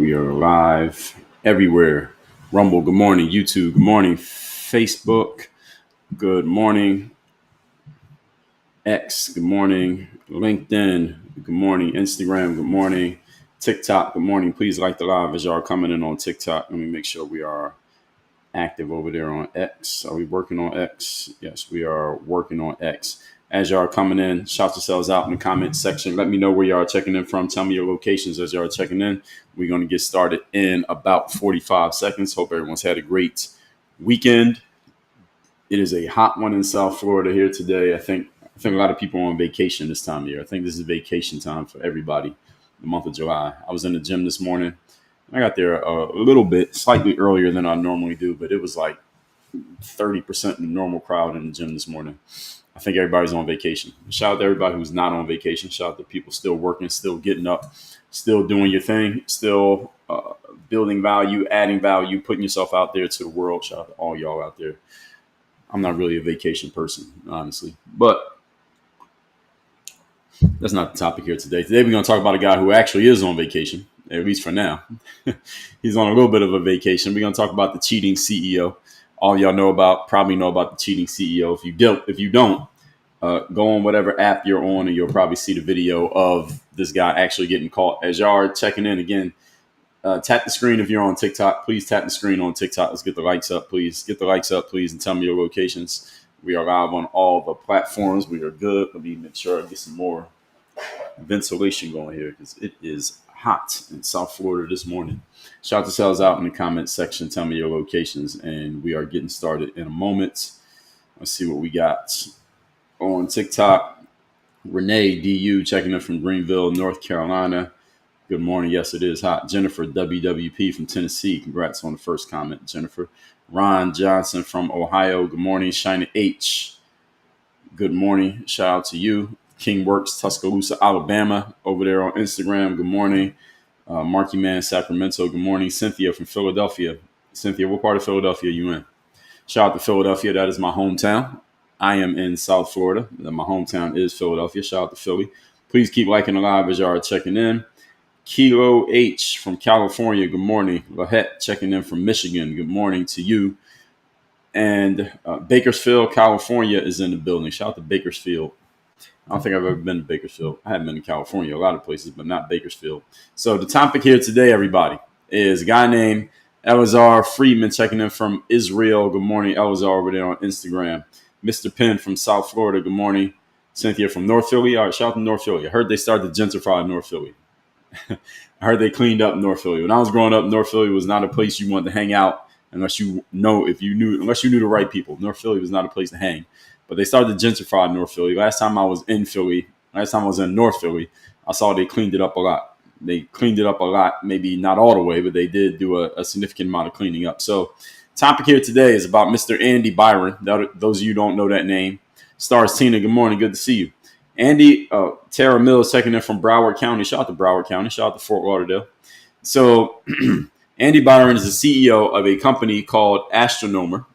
We are live everywhere. Rumble, good morning. YouTube, good morning. Facebook, good morning. X, good morning. LinkedIn, good morning. Instagram, good morning. TikTok, good morning. Please like the live as y'all are coming in on TikTok. Let me make sure we are active over there on X. Are we working on X? Yes, we are working on X. As y'all are coming in, shout yourselves out in the comment section. Let me know where y'all are checking in from. Tell me your locations as y'all are checking in. We're going to get started in about 45 seconds. Hope everyone's had a great weekend. It is a hot one in South Florida here today. I think a lot of people are on vacation this time of year. I think this is vacation time for everybody, the month of July. I was in the gym this morning. I got there a little bit, slightly earlier than I normally do, but it was like 30% of the normal crowd in the gym this morning. I think everybody's on vacation. Shout out to everybody who's not on vacation. Shout out to people still working, still getting up, still doing your thing, still building value, adding value, putting yourself out there to the world. Shout out to all y'all out there. I'm not really a vacation person, honestly, but that's not the topic here today. Today we're going to talk about a guy who actually is on vacation, at least for now. He's on a little bit of a vacation. We're going to talk about the cheating CEO. All y'all probably know about the cheating CEO. If you don't, go on whatever app you're on and you'll probably see the video of this guy actually getting caught. As y'all are checking in again, tap the screen if you're on TikTok. Please tap the screen on TikTok. Let's get the likes up, please. Get the likes up, please, and tell me your locations. We are live on all the platforms. We are good. Let me make sure I get some more ventilation going here because it is hot in South Florida this morning. Shout yourselves out in the comment section. Tell me your locations, and we are getting started in a moment. Let's see what we got on TikTok. Renee DU checking in from Greenville, North Carolina. Good morning. Yes, it is hot. Jennifer WWP from Tennessee. Congrats on the first comment, Jennifer. Ron Johnson from Ohio. Good morning. Shina H. Good morning. Shout out to you. King Works, Tuscaloosa, Alabama, over there on Instagram. Good morning. Marky Man, Sacramento. Good morning. Cynthia from Philadelphia. Cynthia, what part of Philadelphia are you in? Shout out to Philadelphia. That is my hometown. I am in South Florida. My hometown is Philadelphia. Shout out to Philly. Please keep liking the live as y'all are checking in. Kilo H from California. Good morning. Lahette checking in from Michigan. Good morning to you. And Bakersfield, California is in the building. Shout out to Bakersfield. I don't think I've ever been to Bakersfield. I haven't been to California, a lot of places, but not Bakersfield. So the topic here today, everybody, is a guy named Elazar Friedman checking in from Israel. Good morning, Elazar, over there on Instagram. Mr. Penn from South Florida. Good morning. Cynthia from North Philly. All right, shout out to North Philly. I heard they started to gentrify North Philly. I heard they cleaned up North Philly. When I was growing up, North Philly was not a place you wanted to hang out unless you knew the right people. North Philly was not a place to hang. But they started to gentrify North Philly. Last time I was in North Philly, I saw they cleaned it up a lot. They cleaned it up a lot, maybe not all the way, but they did do a significant amount of cleaning up. So topic here today is about Mr. Andy Byron. Those of you who don't know that name. Stars Tina, good morning. Good to see you. Andy, Tara Mills checking in from Broward County. Shout out to Broward County. Shout out to Fort Lauderdale. So Andy Byron is the CEO of a company called Astronomer.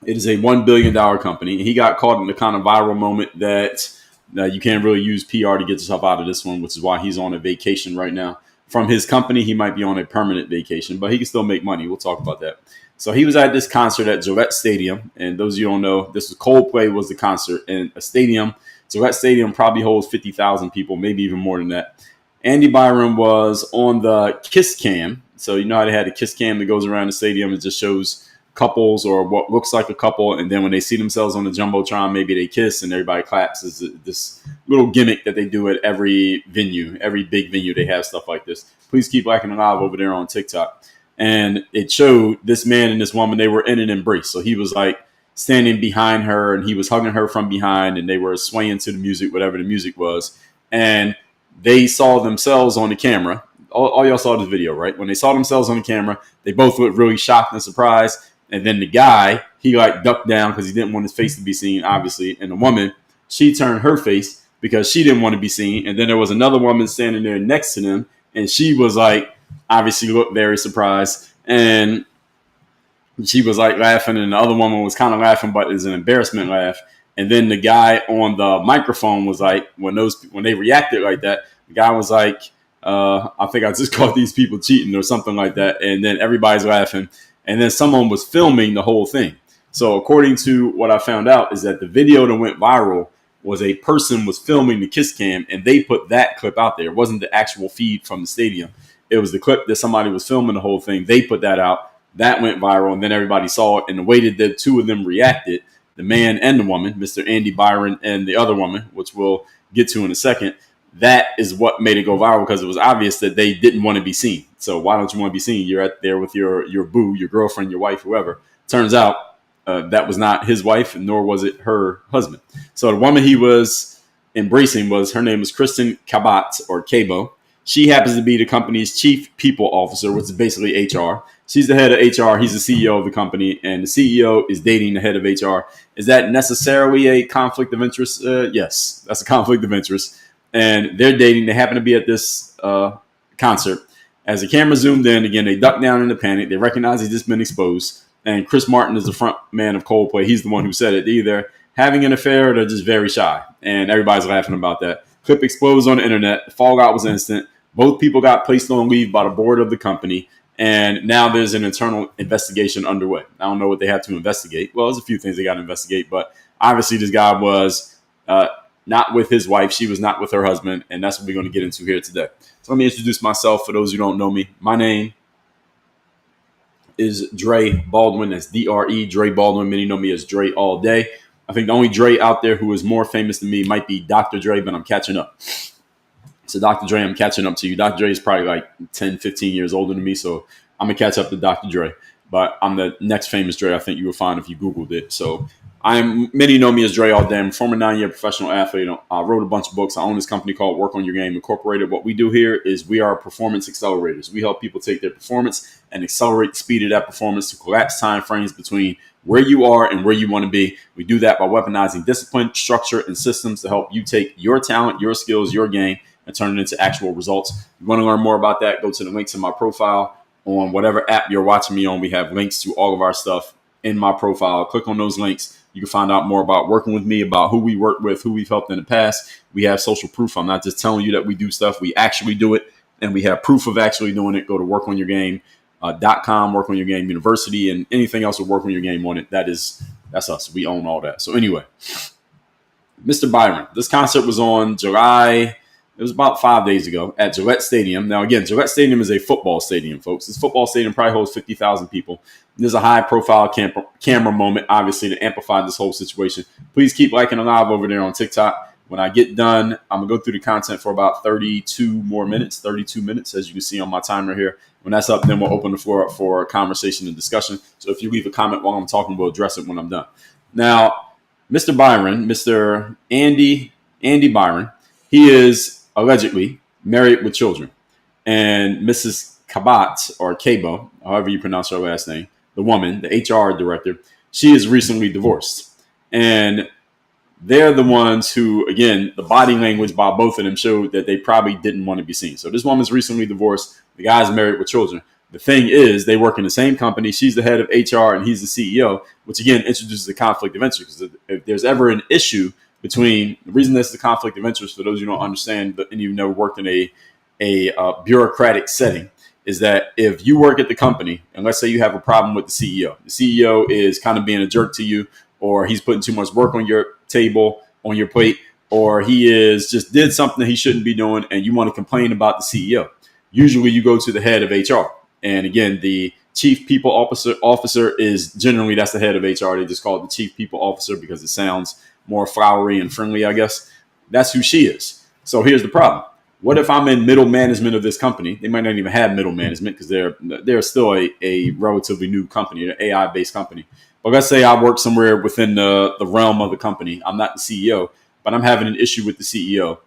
It is a $1 billion company. And he got caught in the kind of viral moment that you can't really use PR to get yourself out of this one, which is why he's on a vacation right now. From his company, he might be on a permanent vacation, but he can still make money. We'll talk about that. So he was at this concert at Gillette Stadium. And those of you who don't know, this was Coldplay was the concert in a stadium. Gillette Stadium probably holds 50,000 people, maybe even more than that. Andy Byron was on the Kiss Cam. So you know how they had a Kiss Cam that goes around the stadium and just shows couples or what looks like a couple, and then when they see themselves on the Jumbotron, maybe they kiss and everybody claps. Is this little gimmick that they do at every venue, every big venue. They have stuff like this. Please keep liking the live over there on TikTok. And it showed this man and this woman, they were in an embrace. So he was like standing behind her and he was hugging her from behind and they were swaying to the music, whatever the music was. And they saw themselves on the camera. All y'all saw this video, right? When they saw themselves on the camera, they both looked really shocked and surprised. And then the guy, he like ducked down because he didn't want his face to be seen, obviously. And the woman, she turned her face because she didn't want to be seen. And then there was another woman standing there next to them. And she was like, obviously looked very surprised. And she was like laughing. And the other woman was kind of laughing, but it was an embarrassment laugh. And then the guy on the microphone was like, when they reacted like that, the guy was like, I think I just caught these people cheating or something like that. And then everybody's laughing. And then someone was filming the whole thing. So according to what I found out is that the video that went viral was a person was filming the kiss cam, and they put that clip out there. It wasn't the actual feed from the stadium. It was the clip that somebody was filming the whole thing. They put that out. That went viral, and then everybody saw it. And the way that the two of them reacted, the man and the woman, Mr. Andy Byron and the other woman, which we'll get to in a second, that is what made it go viral, because it was obvious that they didn't want to be seen. So why don't you want to be seen? You're out there with your boo, your girlfriend, your wife, whoever. Turns out that was not his wife, nor was it her husband. So the woman he was embracing her name was Kristen Kabat, or Kabo. She happens to be the company's chief people officer, which is basically HR. She's the head of HR. He's the CEO of the company, and the CEO is dating the head of HR. Is that necessarily a conflict of interest? Yes, that's a conflict of interest. And they're dating. They happen to be at this concert. As the camera zoomed in, again, they ducked down in the panic. They recognize he's just been exposed. And Chris Martin is the front man of Coldplay. He's the one who said it. They're either having an affair or they're just very shy. And everybody's laughing about that. Clip explodes on the internet. The fallout was instant. Both people got placed on leave by the board of the company. And now there's an internal investigation underway. I don't know what they have to investigate. Well, there's a few things they got to investigate. But obviously this guy was not with his wife. She was not with her husband. And that's what we're going to get into here today. So let me introduce myself for those who don't know me. My name is Dre Baldwin. That's D-R-E, Dre Baldwin. Many know me as Dre all day. I think the only Dre out there who is more famous than me might be Dr. Dre, but I'm catching up. So Dr. Dre, I'm catching up to you. Dr. Dre is probably like 10, 15 years older than me, so I'm going to catch up to Dr. Dre. But I'm the next famous Dre I think you will find if you Googled it. So many know me as Dre all day. I'm a former 9-year professional athlete. I wrote a bunch of books. I own this company called Work on Your Game Incorporated. What we do here is we are performance accelerators. We help people take their performance and accelerate the speed of that performance to collapse time frames between where you are and where you want to be. We do that by weaponizing discipline, structure, and systems to help you take your talent, your skills, your game, and turn it into actual results. If you want to learn more about that, go to the links in my profile on whatever app you're watching me on. We have links to all of our stuff in my profile. Click on those links. You can find out more about working with me, about who we work with, who we've helped in the past. We have social proof. I'm not just telling you that we do stuff. We actually do it, and we have proof of actually doing it. Go to workonyourgame.com, Work on Your Game University, and anything else with Work on Your Game on it. That's us. We own all that. So anyway, Mr. Byron, this concert was on July. It was about 5 days ago at Gillette Stadium. Now, again, Gillette Stadium is a football stadium, folks. This football stadium probably holds 50,000 people. There's a high-profile camera moment, obviously, to amplify this whole situation. Please keep liking the live over there on TikTok. When I get done, I'm going to go through the content for about 32 minutes, as you can see on my timer here. When that's up, then we'll open the floor up for conversation and discussion. So if you leave a comment while I'm talking, we'll address it when I'm done. Now, Mr. Byron, Mr. Andy Byron, he is allegedly married with children. And Mrs. Kabat, or Kabo, however you pronounce her last name, the woman, the HR director, she is recently divorced. And they're the ones who, again, the body language by both of them showed that they probably didn't want to be seen. So this woman's recently divorced. The guy's married with children. The thing is, they work in the same company. She's the head of HR and he's the CEO, which, again, introduces a conflict of interest. Because if there's ever an issue between the reason this is a conflict of interest, for those who don't understand, but and you've never worked in a bureaucratic setting, is that if you work at the company and let's say you have a problem with the CEO is kind of being a jerk to you, or he's putting too much work on your table, on your plate, or he is just did something that he shouldn't be doing, and you want to complain about the CEO. Usually, you go to the head of HR, and again, the chief people officer is generally that's the head of HR. They just call it the chief people officer because it sounds more flowery and friendly, I guess. That's who she is. So here's the problem. What if I'm in middle management of this company? They might not even have middle management because they're still a relatively new company, an AI-based company. But let's say I work somewhere within the realm of the company. I'm not the CEO, but I'm having an issue with the CEO.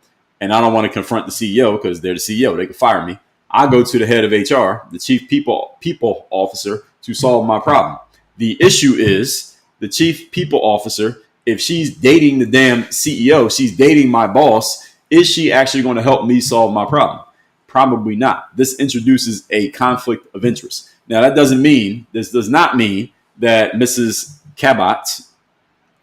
And I don't want to confront the CEO because they're the CEO. They can fire me. I go to the head of HR, the chief people officer, to solve my problem. The issue is the chief people officer, if she's dating the damn CEO, she's dating my boss, is she actually going to help me solve my problem? Probably not. This introduces a conflict of interest. Now, this does not mean that Mrs. Kabat,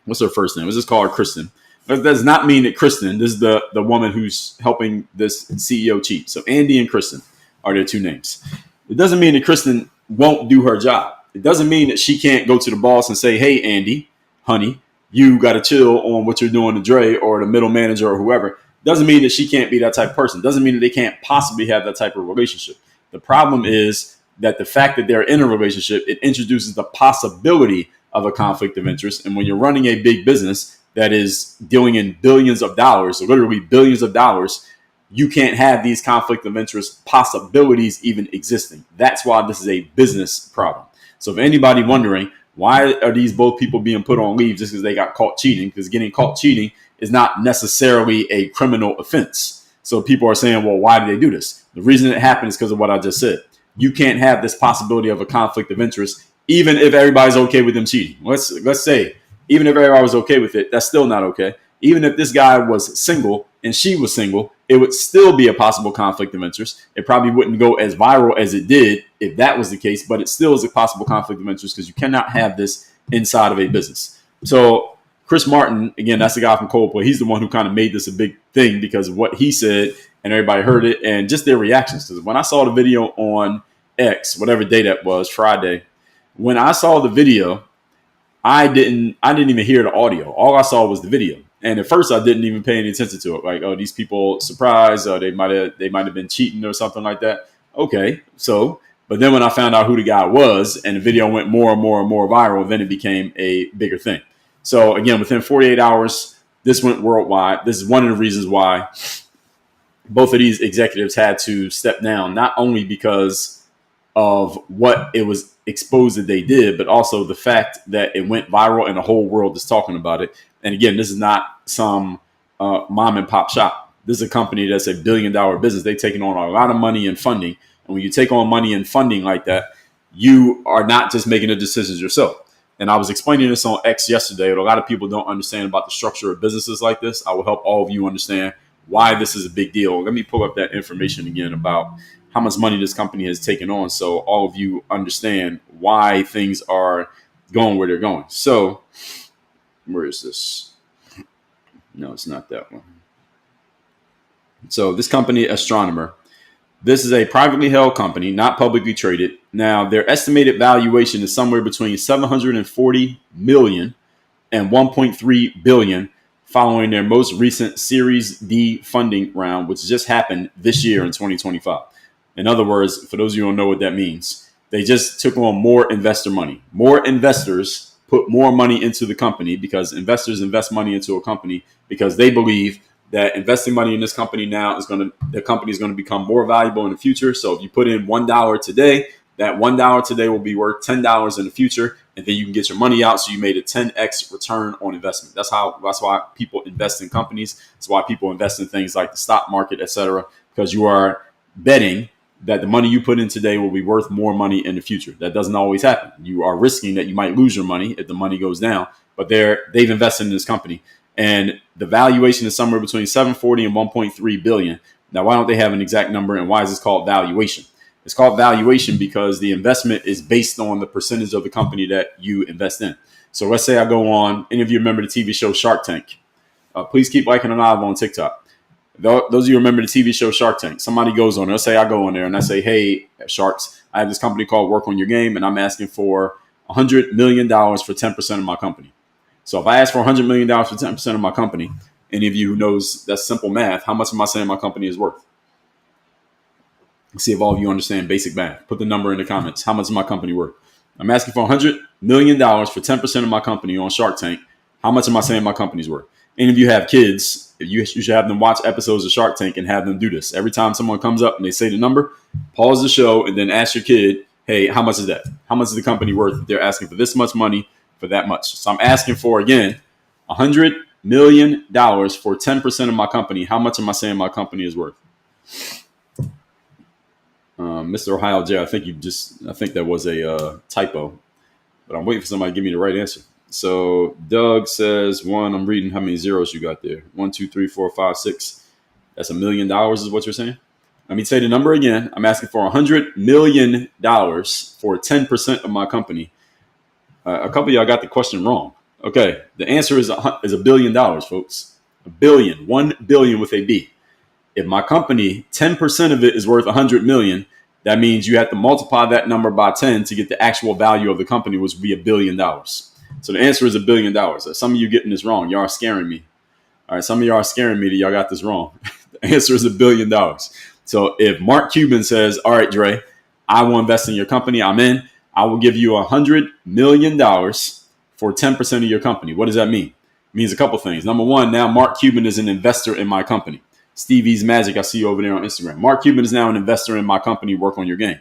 what's her first name? Let's just call her Kristen. That does not mean that Kristen, this is the woman who's helping this CEO cheat. So Andy and Kristen are their two names. It doesn't mean that Kristen won't do her job. It doesn't mean that she can't go to the boss and say, hey, Andy, honey, you got to chill on what you're doing to Dre or the middle manager or whoever. Doesn't mean that she can't be that type of person. Doesn't mean that they can't possibly have that type of relationship. The problem is that the fact that they're in a relationship, it introduces the possibility of a conflict of interest. And when you're running a big business that is dealing in billions of dollars, or literally billions of dollars, you can't have these conflict of interest possibilities even existing. That's why this is a business problem. So if anybody wondering, why are these both people being put on leave just because they got caught cheating? Because getting caught cheating is not necessarily a criminal offense. So people are saying, well, why did they do this? The reason it happened is because of what I just said. You can't have this possibility of a conflict of interest, even if everybody's okay with them cheating. Let's say, even if everybody was okay with it, that's still not okay. Even if this guy was single and she was single, it would still be a possible conflict of interest. It probably wouldn't go as viral as it did if that was the case, but it still is a possible conflict of interest because you cannot have this inside of a business. So Chris Martin, again, that's the guy from Coldplay. He's the one who kind of made this a big thing because of what he said, and everybody heard it, and just their reactions. Because when I saw the video on X, whatever day that was, Friday, when I saw the video, I didn't even hear the audio. All I saw was the video. And at first, I didn't even pay any attention to it. Like, oh, these people surprised, or they might have been cheating or something like that. Okay, so, but then when I found out who the guy was, and the video went more and more and more viral, then it became a bigger thing. So again, within 48 hours, this went worldwide. This is one of the reasons why both of these executives had to step down, not only because of what it was exposed that they did, but also the fact that it went viral and the whole world is talking about it. And again, this is not some mom and pop shop. This is a company that's $1 billion business. They've taken on a lot of money and funding. And when you take on money and funding like that, you are not just making the decisions yourself. And I was explaining this on X yesterday, but a lot of people don't understand about the structure of businesses like this. I will help all of you understand why this is a big deal. Let me pull up that information again about how much money this company has taken on, so all of you understand why things are going where they're going. So where is this? No, it's not that one. So this company, Astronomer, this is a privately held company, not publicly traded. Now, their estimated valuation is somewhere between $740 million and $1.3 billion following their most recent Series D funding round, which just happened this year in 2025. In other words, for those of you who don't know what that means, they just took on more investor money. More investors put more money into the company because investors invest money into a company because they believe that investing money in this company now the company is going to become more valuable in the future. So if you put in $1 today, that $1 today will be worth $10 in the future, and then you can get your money out. So you made a 10x return on investment. That's why people invest in companies. That's why people invest in things like the stock market, etc., because you are betting that the money you put in today will be worth more money in the future. That doesn't always happen. You are risking that you might lose your money if the money goes down, but they've invested in this company, and the valuation is somewhere between 740 and 1.3 billion. Now, why don't they have an exact number, and why is this called valuation? It's called valuation because the investment is based on the percentage of the company that you invest in. So let's say I go on, any of you remember the TV show Shark Tank? Please keep liking and live on TikTok. Those of you remember the TV show Shark Tank, somebody goes on there. Let's say I go on there and I say, hey, Sharks, I have this company called Work on Your Game, and I'm asking for $100 million for 10% of my company. So if I ask for $100 million for 10% of my company, any of you who knows that's simple math, how much am I saying my company is worth? Let's see if all of you understand basic math. Put the number in the comments. How much is my company worth? I'm asking for $100 million for 10% of my company on Shark Tank. How much am I saying my company's worth? Any of you have kids, you should have them watch episodes of Shark Tank and have them do this. Every time someone comes up and they say the number, pause the show and then ask your kid, hey, how much is that? How much is the company worth? They're asking for this much money for that much. So I'm asking for, again, $100 million for 10% of my company. How much am I saying my company is worth? Mr. Ohio J, I think that was a typo, but I'm waiting for somebody to give me the right answer. So Doug says I'm reading how many zeros you got there. 1, 2, 3, 4, 5, 6. That's $1 million is what you're saying? Let me say the number again. I'm asking for $100 million for 10% of my company. A couple of y'all got the question wrong. Okay. The answer is $1 billion, folks. A billion, 1 billion with a B. If my company, 10% of it is worth 100 million, that means you have to multiply that number by 10 to get the actual value of the company, which would be $1 billion. So the answer is $1 billion. Some of you getting this wrong. Y'all are scaring me. All right, some of y'all are scaring me that y'all got this wrong. The answer is $1 billion. So if Mark Cuban says, all right, Dre, I will invest in your company, I'm in, I will give you $100 million for 10% of your company. What does that mean? It means a couple things. Number one, now Mark Cuban is an investor in my company. Stevie's Magic, I see you over there on Instagram. Mark Cuban is now an investor in my company. Work on your game.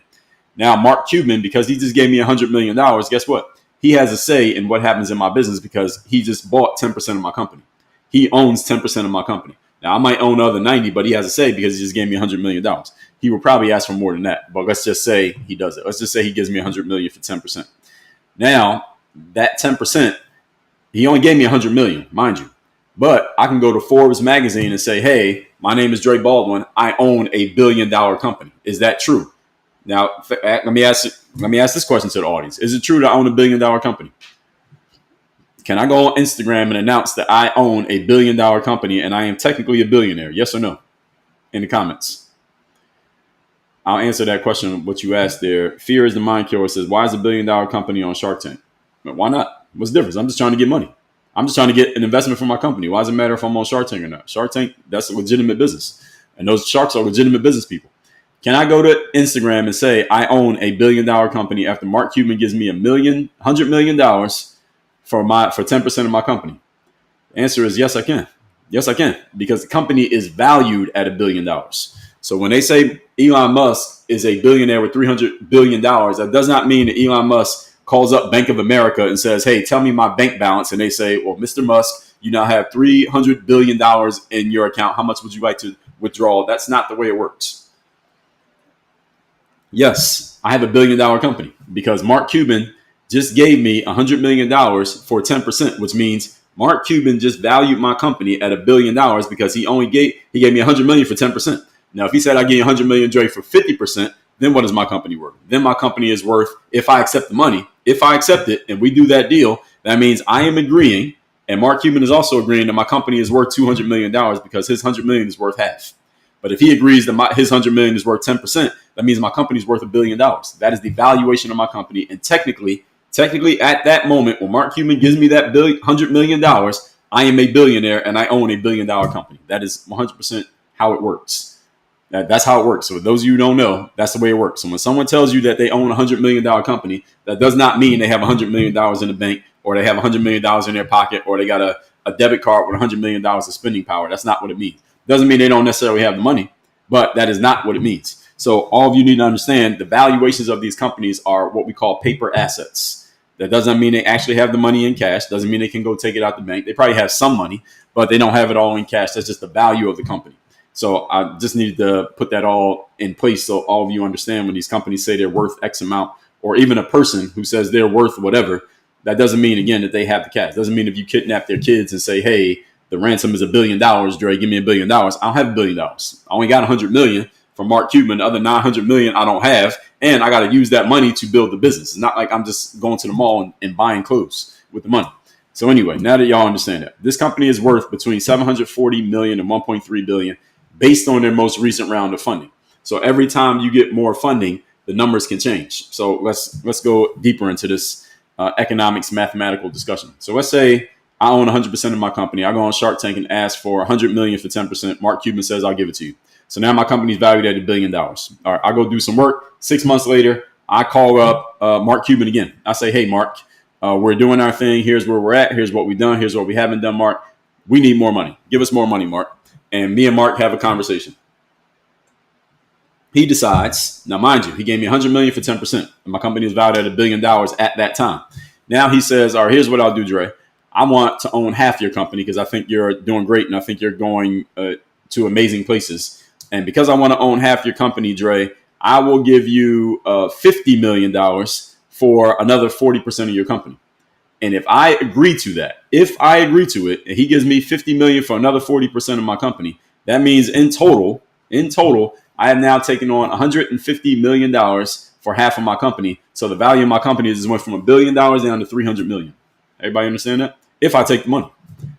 Now, Mark Cuban, because he just gave me $100 million, guess what? He has a say in what happens in my business because he just bought 10% of my company. He owns 10% of my company. Now, I might own the other 90, but he has a say because he just gave me $100 million. He will probably ask for more than that, but let's just say he does it. Let's just say he gives me $100 million for 10%. Now, that 10%, he only gave me $100 million, mind you. But I can go to Forbes magazine and say, hey, my name is Dre Baldwin. I own $1 billion company. Is that true? Now, let me ask this question to the audience. Is it true that I own $1 billion company? Can I go on Instagram and announce that I own $1 billion company and I am technically a billionaire? Yes or no? In the comments. I'll answer that question, what you asked there. Fear is the mind killer says, why is $1 billion company on Shark Tank? Why not? What's the difference? I'm just trying to get money. I'm just trying to get an investment for my company. Why does it matter if I'm on Shark Tank or not? Shark Tank, that's a legitimate business. And those sharks are legitimate business people. Can I go to Instagram and say I own $1 billion company after Mark Cuban gives me $100 million for 10% of my company? The answer is yes, I can. Yes, I can. Because the company is valued at $1 billion. So when they say Elon Musk is a billionaire with $300 billion, that does not mean that Elon Musk calls up Bank of America and says, hey, tell me my bank balance. And they say, well, Mr. Musk, you now have $300 billion in your account. How much would you like to withdraw? That's not the way it works. Yes, I have $1 billion company because Mark Cuban just gave me $100 million for 10%, which means Mark Cuban just valued my company at $1 billion because he gave me $100 million for 10%. Now, if he said I give you $100 million, Dre, for 50%, then what is my company worth? Then my company is worth, if I accept the money, if I accept it and we do that deal, that means I am agreeing, and Mark Cuban is also agreeing that my company is worth $200 million because his $100 million is worth half. But if he agrees that his $100 million is worth 10%, that means my company is worth $1 billion. That is the valuation of my company. And technically at that moment, when Mark Cuban gives me that $100 million, I am a billionaire and I own $1 billion company. That is 100% how it works. That's how it works. So those of you who don't know, that's the way it works. So when someone tells you that they own a $100 million company, that does not mean they have $100 million in the bank or they have $100 million in their pocket or they got a debit card with $100 million of spending power. That's not what it means. Doesn't mean they don't necessarily have the money, but that is not what it means. So all of you need to understand the valuations of these companies are what we call paper assets. That doesn't mean they actually have the money in cash. Doesn't mean they can go take it out the bank. They probably have some money, but they don't have it all in cash. That's just the value of the company. So I just needed to put that all in place so all of you understand when these companies say they're worth X amount, or even a person who says they're worth whatever, that doesn't mean, again, that they have the cash. Doesn't mean if you kidnap their kids and say, hey, the ransom is $1 billion, Dre, give me $1 billion. I don't have $1 billion. I only got $100 million from Mark Cuban. The other $900 million I don't have, and I got to use that money to build the business. It's not like I'm just going to the mall and buying clothes with the money. So anyway, now that y'all understand that, this company is worth between $740 million and $1.3 billion based on their most recent round of funding. So every time you get more funding, the numbers can change. So let's go deeper into this economics mathematical discussion. So let's say I own 100% of my company. I go on Shark Tank and ask for $100 million for 10%. Mark Cuban says I'll give it to you. So now my company's valued at $1 billion. All right, I go do some work. 6 months later, I call up Mark Cuban again. I say, hey, Mark, we're doing our thing. Here's where we're at. Here's what we've done. Here's what we haven't done, Mark. We need more money. Give us more money, Mark. And me and Mark have a conversation. He decides, now mind you, he gave me $100 million for 10%. And my company is valued at $1 billion at that time. Now he says, all right, here's what I'll do, Dre. I want to own half your company because I think you're doing great and I think you're going to amazing places. And because I want to own half your company, Dre, I will give you $50 million for another 40% of your company. And if I agree to that, if I agree to it, and he gives me $50 million for another 40% of my company, that means in total, I have now taken on $150 million for half of my company. So the value of my company is went from $1 billion down to $300 million. Everybody understand that? If I take the money.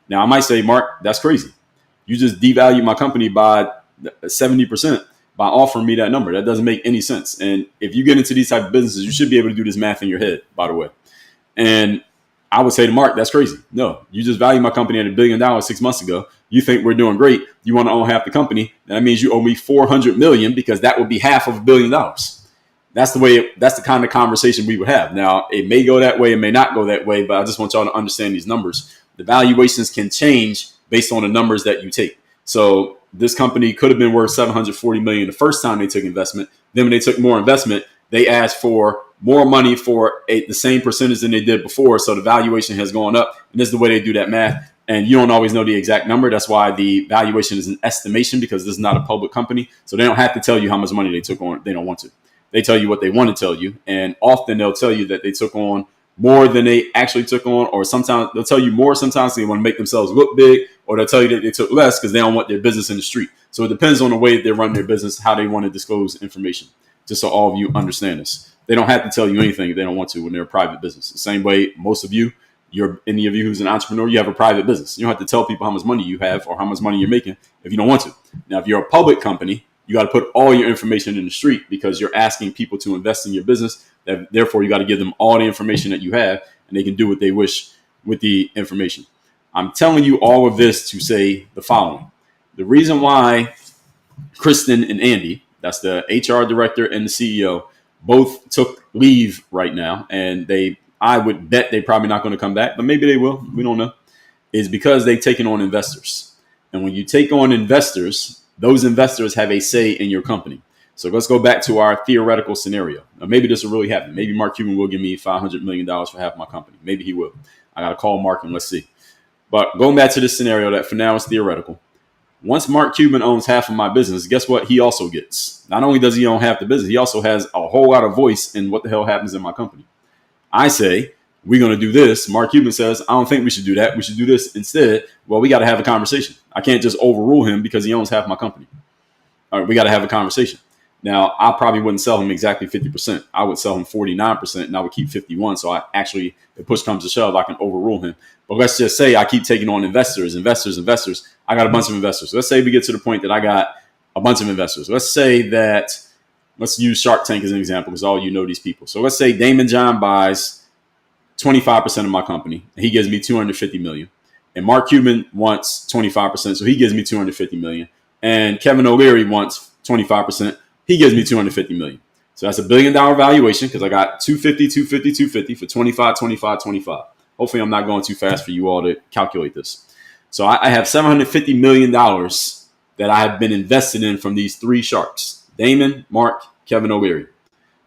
Now I might say, Mark, that's crazy. You just devalue my company by 70% by offering me that number. That doesn't make any sense. And if you get into these type of businesses, you should be able to do this math in your head, by the way. And I would say to Mark, that's crazy. No, you just value my company at $1 billion 6 months ago. You think we're doing great. You want to own half the company. That means you owe me $400 million, because that would be half of $1 billion. That's the kind of conversation we would have. Now, it may go that way, it may not go that way, but I just want y'all to understand these numbers. The valuations can change based on the numbers that you take. So this company could have been worth $740 million the first time they took investment. Then when they took more investment, they asked for more money for the same percentage than they did before. So the valuation has gone up. And this is the way they do that math. And you don't always know the exact number. That's why the valuation is an estimation, because this is not a public company. So they don't have to tell you how much money they took on. They don't want to. They tell you what they want to tell you. And often they'll tell you that they took on more than they actually took on, or sometimes they'll tell you more. Sometimes they want to make themselves look big, or they'll tell you that they took less because they don't want their business in the street. So it depends on the way they run their business, how they want to disclose information, just so all of you understand this. They don't have to tell you anything if they don't want to when they're a private business. The same way most of you, any of you who's an entrepreneur, you have a private business. You don't have to tell people how much money you have or how much money you're making if you don't want to. Now, if you're a public company, you got to put all your information in the street, because you're asking people to invest in your business. Therefore, you got to give them all the information that you have, and they can do what they wish with the information. I'm telling you all of this to say the following. The reason why Kristen and Andy, that's the HR director and the CEO, both took leave right now, and I would bet they're probably not going to come back, but maybe they will. We don't know. Is because they've taken on investors. And when you take on investors, those investors have a say in your company. So let's go back to our theoretical scenario. Now, maybe this will really happen. Maybe Mark Cuban will give me $500 million for half my company. Maybe he will. I got to call Mark and let's see. But going back to this scenario that for now is theoretical. Once Mark Cuban owns half of my business, guess what he also gets? Not only does he own half the business, he also has a whole lot of voice in what the hell happens in my company. I say, we're going to do this. Mark Cuban says, I don't think we should do that. We should do this instead. Well, we got to have a conversation. I can't just overrule him because he owns half my company. All right, we got to have a conversation. Now, I probably wouldn't sell him exactly 50%. I would sell him 49%, and I would keep 51%. So I actually, if push comes to shove, I can overrule him. But let's just say I keep taking on investors. I got a bunch of investors. Let's say we get to the point that I got a bunch of investors. Let's use Shark Tank as an example, because all you know these people. So let's say Damon John buys 25% of my company. He gives me $250 million. And Mark Cuban wants 25%, so he gives me $250 million. And Kevin O'Leary wants 25%. He gives me $250 million. So that's $1 billion valuation, because I got 250 for 25. Hopefully I'm not going too fast for you all to calculate this. So I have $750 million that I have been invested in from these three sharks: Damon, Mark, Kevin O'Leary.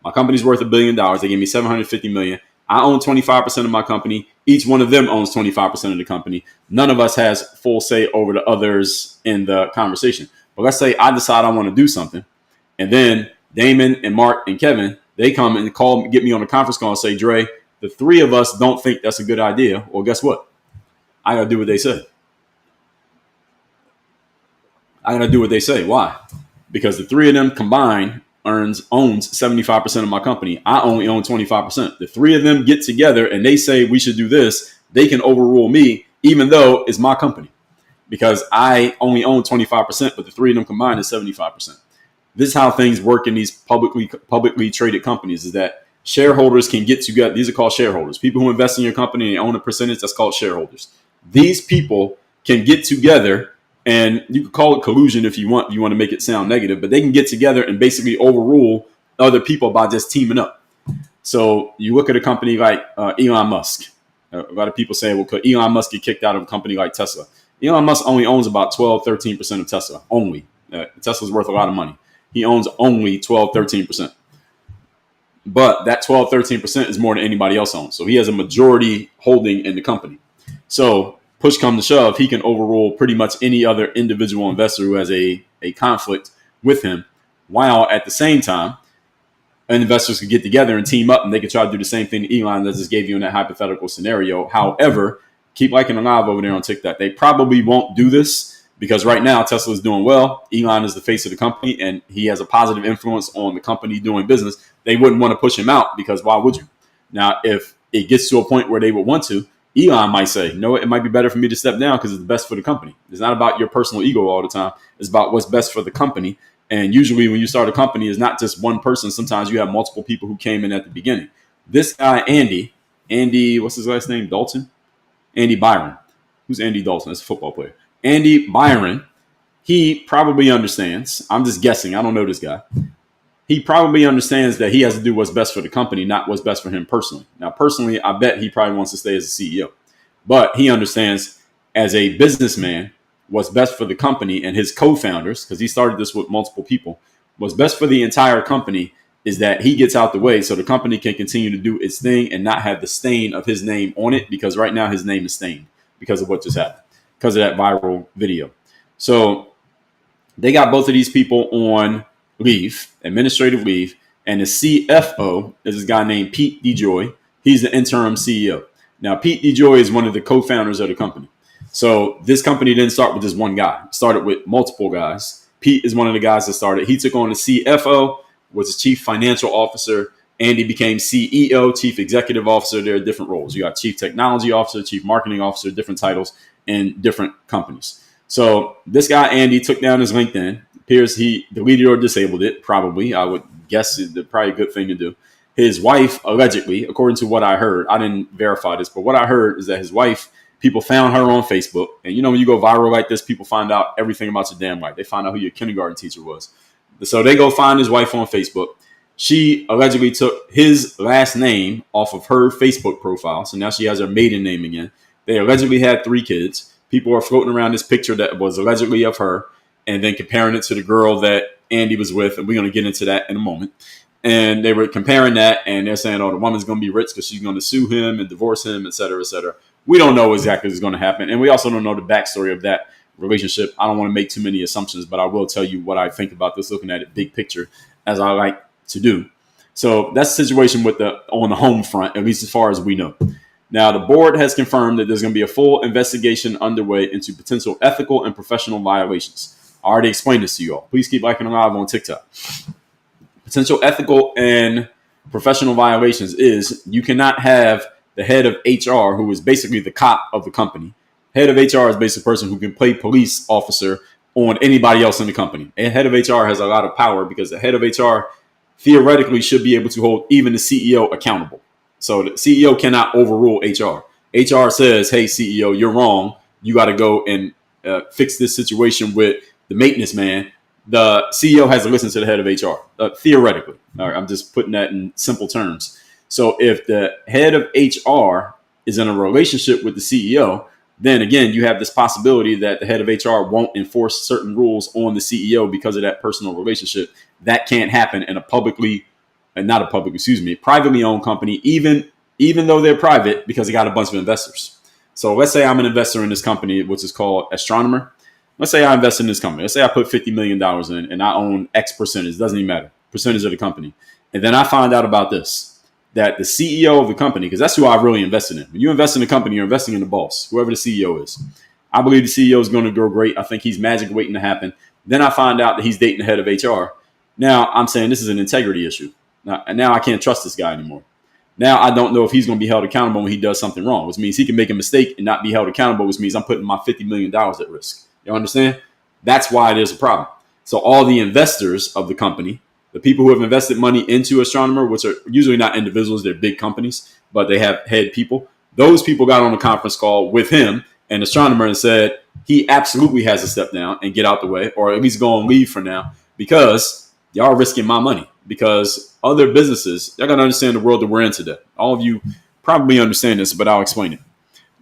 My company's worth $1 billion. They gave me $750 million. I own 25% of my company. Each one of them owns 25% of the company. None of us has full say over the others in the conversation. But let's say I decide I want to do something, and then Damon and Mark and Kevin, they come and get me on a conference call and say, Dre, the three of us don't think that's a good idea. Well, guess what? I got to do what they say. Why? Because the three of them combined owns 75% of my company. I only own 25%. The three of them get together and they say we should do this. They can overrule me, even though it's my company, because I only own 25%, but the three of them combined is 75%. This is how things work in these publicly traded companies, is that shareholders can get together. These are called shareholders. People who invest in your company and they own a percentage, that's called shareholders. These people can get together, and you can call it collusion if you want. You want to make it sound negative, but they can get together and basically overrule other people by just teaming up. So you look at a company like Elon Musk. A lot of people say, well, could Elon Musk get kicked out of a company like Tesla? Elon Musk only owns about 13% of Tesla. Only. Tesla's worth a lot of money. He owns only 13%. But that 13% is more than anybody else owns. So he has a majority holding in the company. So push come to shove, he can overrule pretty much any other individual investor who has a conflict with him, while at the same time, investors could get together and team up and they could try to do the same thing Elon that just gave you in that hypothetical scenario. However, keep liking alive over there on TikTok. They probably won't do this because right now Tesla is doing well. Elon is the face of the company and he has a positive influence on the company doing business. They wouldn't want to push him out because why would you? Now, if it gets to a point where they would want to, Elon might say, no, it might be better for me to step down because it's the best for the company. It's not about your personal ego all the time. It's about what's best for the company. And usually when you start a company, it's not just one person. Sometimes you have multiple people who came in at the beginning. This guy, Andy, what's his last name? Dalton? Andy Byron. Who's Andy Dalton? That's a football player. Andy Byron, he probably understands. I'm just guessing. I don't know this guy. He probably understands that he has to do what's best for the company, not what's best for him personally. Now, personally, I bet he probably wants to stay as a CEO. But he understands as a businessman what's best for the company and his co-founders, because he started this with multiple people, what's best for the entire company is that he gets out the way so the company can continue to do its thing and not have the stain of his name on it, because right now his name is stained because of what just happened, because of that viral video. So they got both of these people on leave, administrative leave, and the CFO is this guy named Pete DeJoy. He's the interim CEO. Now, Pete DeJoy is one of the co-founders of the company. So this company didn't start with just one guy. It started with multiple guys. Pete is one of the guys that started. He took on the CFO, was the chief financial officer. Andy became CEO, chief executive officer. There are different roles. You got chief technology officer, chief marketing officer, different titles in different companies. So this guy, Andy, took down his LinkedIn. Appears he deleted or disabled it, probably. I would guess it's probably a good thing to do. His wife, allegedly, according to what I heard, I didn't verify this, but what I heard is that his wife, people found her on Facebook. And you know, when you go viral like this, people find out everything about your damn life. They find out who your kindergarten teacher was. So they go find his wife on Facebook. She allegedly took his last name off of her Facebook profile. So now she has her maiden name again. They allegedly had 3 kids. People are floating around this picture that was allegedly of her and then comparing it to the girl that Andy was with. And we're going to get into that in a moment. And they were comparing that, and they're saying, oh, the woman's going to be rich because she's going to sue him and divorce him, et cetera, et cetera. We don't know exactly what's going to happen. And we also don't know the backstory of that relationship. I don't want to make too many assumptions, but I will tell you what I think about this, looking at it big picture, as I like to do. So that's the situation with on the home front, at least as far as we know. Now, the board has confirmed that there's going to be a full investigation underway into potential ethical and professional violations. I already explained this to you all. Please keep liking live on TikTok. Potential ethical and professional violations is you cannot have the head of HR, who is basically the cop of the company. Head of HR is basically a person who can play police officer on anybody else in the company. And head of HR has a lot of power because the head of HR theoretically should be able to hold even the CEO accountable. So the CEO cannot overrule HR. HR says, hey, CEO, you're wrong. You got to go and fix this situation with the maintenance man. The CEO has to listen to the head of HR, theoretically. All right, I'm just putting that in simple terms. So if the head of HR is in a relationship with the CEO, then again, you have this possibility that the head of HR won't enforce certain rules on the CEO because of that personal relationship. That can't happen in a privately owned company, even though they're private, because they got a bunch of investors. So let's say I'm an investor in this company, which is called Astronomer. Let's say I invest in this company. Let's say I put $50 million in and I own X percentage. Doesn't even matter. Percentage of the company. And then I find out about this, that the CEO of the company, because that's who I really invested in. When you invest in a company, you're investing in the boss, whoever the CEO is. I believe the CEO is going to grow great. I think he's magic waiting to happen. Then I find out that he's dating the head of HR. Now I'm saying this is an integrity issue. Now I can't trust this guy anymore. Now I don't know if he's going to be held accountable when he does something wrong, which means he can make a mistake and not be held accountable, which means I'm putting my $50 million at risk. You understand? That's why there's a problem. So all the investors of the company, the people who have invested money into Astronomer, which are usually not individuals, they're big companies, but they have head people. Those people got on a conference call with him and Astronomer and said he absolutely has to step down and get out the way, or at least go on leave for now, because y'all are risking my money. Because other businesses, y'all got to understand the world that we're in today. All of you probably understand this, but I'll explain it.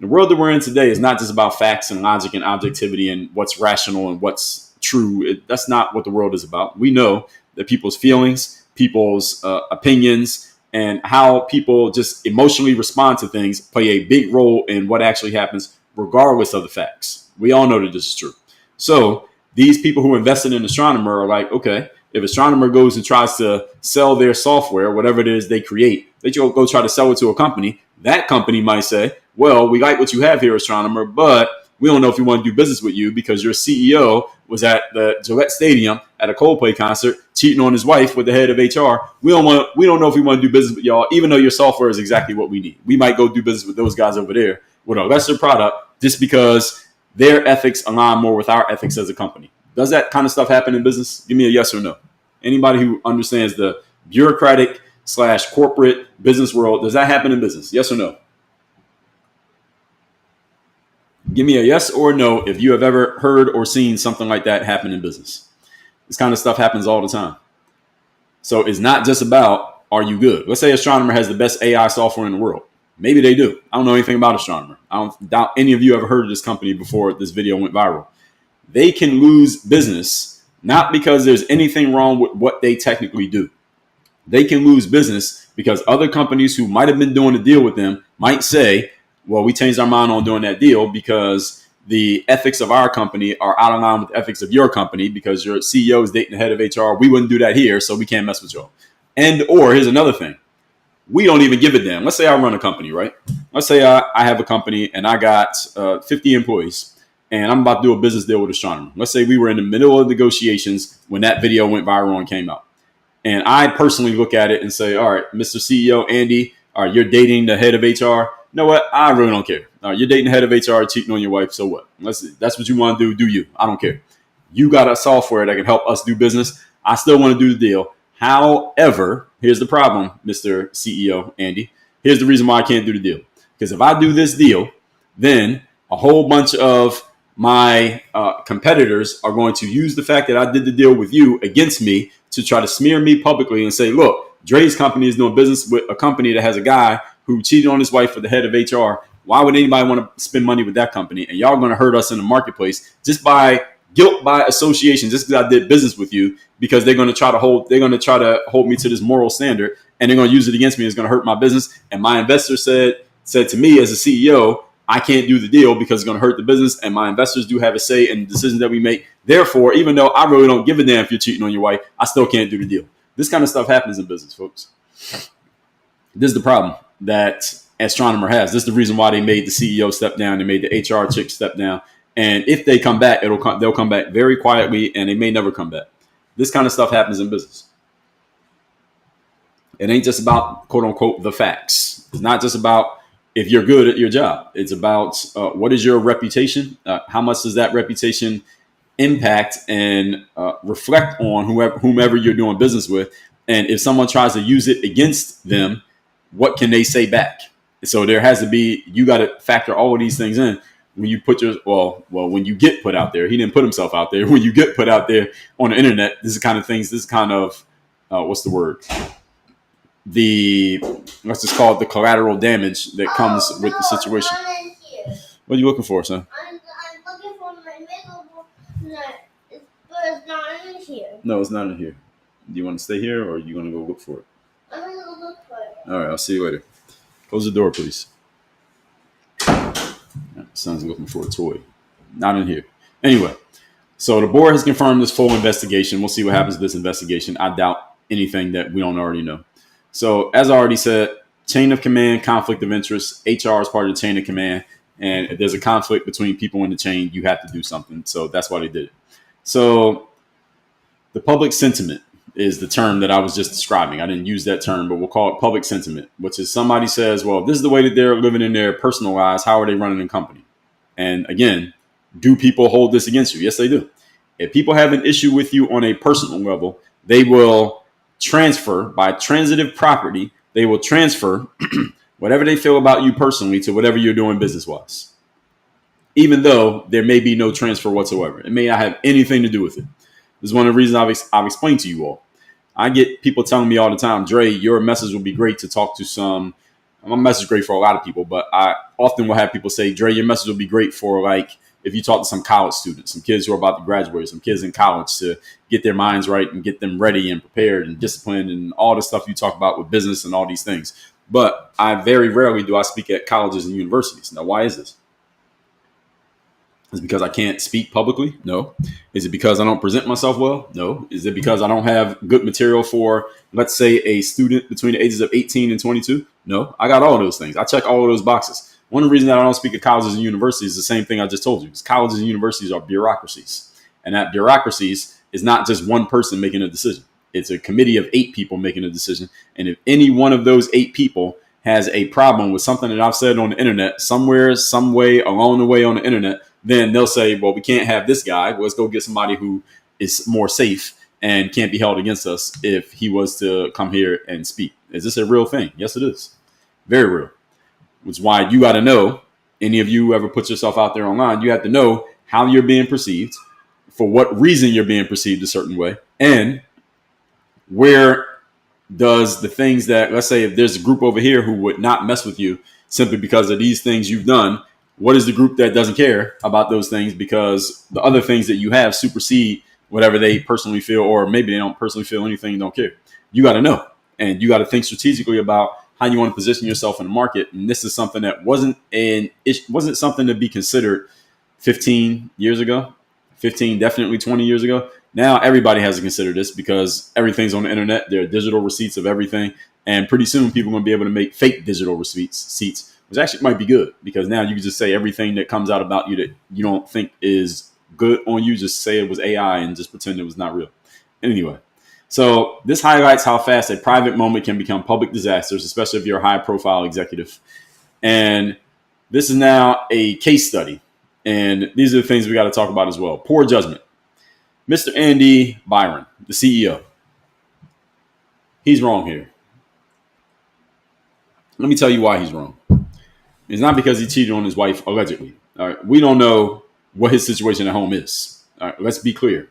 The world that we're in today is not just about facts and logic and objectivity and what's rational and what's true. That's not what the world is about. We know that people's feelings, people's opinions, and how people just emotionally respond to things play a big role in what actually happens, regardless of the facts. We all know that this is true. So these people who invested in Astronomer are like, okay, if Astronomer goes and tries to sell their software, whatever it is they create, they go try to sell it to a company. That company might say, well, we like what you have here, Astronomer, but we don't know if we want to do business with you because your CEO was at the Gillette Stadium at a Coldplay concert cheating on his wife with the head of HR. We don't know if we want to do business with y'all, even though your software is exactly what we need. We might go do business with those guys over there with a lesser product just because their ethics align more with our ethics as a company. Does that kind of stuff happen in business? Give me a yes or no. Anybody who understands the bureaucratic / corporate business world, does that happen in business? Yes or no? Give me a yes or no if you have ever heard or seen something like that happen in business. This kind of stuff happens all the time. So it's not just about, are you good? Let's say Astronomer has the best AI software in the world. Maybe they do. I don't know anything about Astronomer. I don't doubt any of you ever heard of this company before this video went viral. They can lose business, not because there's anything wrong with what they technically do. They can lose business because other companies who might have been doing a deal with them might say, well, we changed our mind on doing that deal because the ethics of our company are out of line with the ethics of your company because your CEO is dating the head of HR. We wouldn't do that here, so we can't mess with y'all. And or here's another thing. We don't even give a damn. Let's say I run a company, right? Let's say I have a company and I got 50 employees and I'm about to do a business deal with Astronomer. Let's say we were in the middle of negotiations when that video went viral and came out. And I personally look at it and say, all right, Mr. CEO, Andy, all right, you're dating the head of HR. You know what? I really don't care. You're dating the head of HR, cheating on your wife. So what? That's what you want to do you. I don't care. You got a software that can help us do business. I still want to do the deal. However, here's the problem, Mr. CEO, Andy. Here's the reason why I can't do the deal. Because if I do this deal, then a whole bunch of my competitors are going to use the fact that I did the deal with you against me to try to smear me publicly and say, look, Dre's company is doing business with a company that has a guy who cheated on his wife for the head of HR. Why would anybody want to spend money with that company? And y'all are going to hurt us in the marketplace just by guilt by association, just because I did business with you, because they're going to try to hold me to this moral standard, and they're going to use it against me. It's going to hurt my business. And my investor said to me as a CEO, I can't do the deal because it's going to hurt the business. And my investors do have a say in the decisions that we make. Therefore, even though I really don't give a damn if you're cheating on your wife, I still can't do the deal. This kind of stuff happens in business, folks. This is the problem that Astronomer has. This is the reason why they made the CEO step down. They made the HR chick step down. And if they come back, they'll come back very quietly, and they may never come back. This kind of stuff happens in business. It ain't just about, quote unquote, the facts. It's not just about if you're good at your job. It's about what is your reputation? How much does that reputation impact and reflect on whomever you're doing business with? And if someone tries to use it against them, what can they say back? So there has to be, you got to factor all of these things in. When you put when you get put out there, he didn't put himself out there. When you get put out there on the internet, this is kind of things, this is kind of, what's the word? Let's just call it the collateral damage that comes with the situation. What are you looking for, son? I'm looking for my middle net, but it's not in here. No, it's not in here. Do you want to stay here or are you going to go look for it? I'm going to go look for it. All right, I'll see you later. Close the door, please. Son's looking for a toy. Not in here. Anyway, so the board has confirmed this full investigation. We'll see what happens to this investigation. I doubt anything that we don't already know. So as I already said, chain of command, conflict of interest. HR is part of the chain of command. And if there's a conflict between people in the chain, you have to do something. So that's why they did it. So the public sentiment is the term that I was just describing. I didn't use that term, but we'll call it public sentiment, which is somebody says, well, this is the way that they're living in their personal lives. How are they running a company? And again, do people hold this against you? Yes, they do. If people have an issue with you on a personal level, they will transfer by transitive property. They will transfer whatever they feel about you personally to whatever you're doing business-wise, even though there may be no transfer whatsoever. It may not have anything to do with it. This is one of the reasons I've explained to you all. I get people telling me all the time, Dre, your message would be great to talk to some. My message is great for a lot of people, but I often will have people say, Dre, your message will be great for, like, if you talk to some college students, some kids who are about to graduate, some kids in college, to get their minds right and get them ready and prepared and disciplined and all the stuff you talk about with business and all these things. But I very rarely do I speak at colleges and universities. Now, why is this? Is it because I can't speak publicly? No. Is it because I don't present myself well? No. Is it because I don't have good material for, let's say, a student between the ages of 18 and 22? No. I got all those things. I check all of those boxes. One of the reasons that I don't speak at colleges and universities is the same thing I just told you. Because colleges and universities are bureaucracies. And that bureaucracies is not just one person making a decision. It's a committee of 8 people making a decision. And if any one of those 8 people has a problem with something that I've said on the internet somewhere, some way along the way on the internet, then they'll say, well, we can't have this guy. Let's go get somebody who is more safe and can't be held against us if he was to come here and speak. Is this a real thing? Yes, it is. Very real. Which is why you got to know, any of you who ever put yourself out there online, you have to know how you're being perceived, for what reason you're being perceived a certain way, and where does the things that, let's say if there's a group over here who would not mess with you simply because of these things you've done, what is the group that doesn't care about those things because the other things that you have supersede whatever they personally feel, or maybe they don't personally feel anything and don't care. You got to know, and you got to think strategically about how you want to position yourself in the market. And this is something that wasn't something to be considered 15 years ago, 15, definitely 20 years ago. Now everybody has to consider this because everything's on the internet. There are digital receipts of everything. And pretty soon people are going to be able to make fake digital receipts, which actually might be good because now you can just say everything that comes out about you that you don't think is good on you, just say it was AI and just pretend it was not real. Anyway, so this highlights how fast a private moment can become public disasters, especially if you're a high profile executive. And this is now a case study. And these are the things we got to talk about as well. Poor judgment. Mr. Andy Byron, the CEO, he's wrong here. Let me tell you why he's wrong. It's not because he cheated on his wife, allegedly. All right. We don't know what his situation at home is. All right. Let's be clear.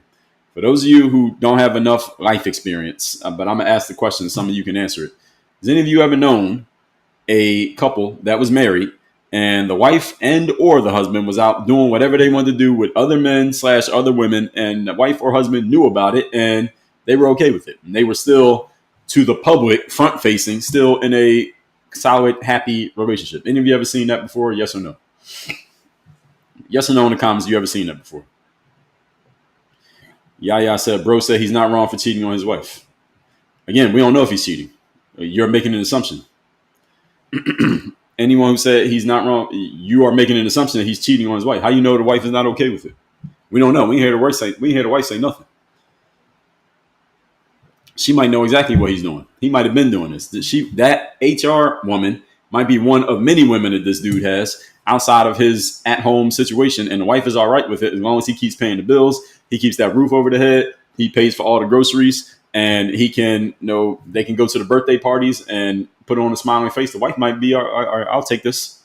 For those of you who don't have enough life experience, but I'm going to ask the question, some of you can answer it. Has any of you ever known a couple that was married and the wife and or the husband was out doing whatever they wanted to do with other men / other women, and the wife or husband knew about it and they were okay with it? And they were still, to the public, front facing, still in a solid, happy relationship. Any of you ever seen that before? Yes or no? Yes or no in the comments. You ever seen that before? Yaya said, bro said he's not wrong for cheating on his wife. Again, we don't know if he's cheating. You're making an assumption. Anyone who said he's not wrong, you are making an assumption that he's cheating on his wife. How you know the wife is not okay with it? We don't know. We ain't hear the wife say nothing. She might know exactly what he's doing. He might have been doing this. That HR woman might be one of many women that this dude has outside of his at-home situation, and the wife is all right with it as long as he keeps paying the bills. He keeps that roof over the head. He pays for all the groceries, and he can, they can go to the birthday parties and put on a smiling face. The wife might be, all right, I'll take this.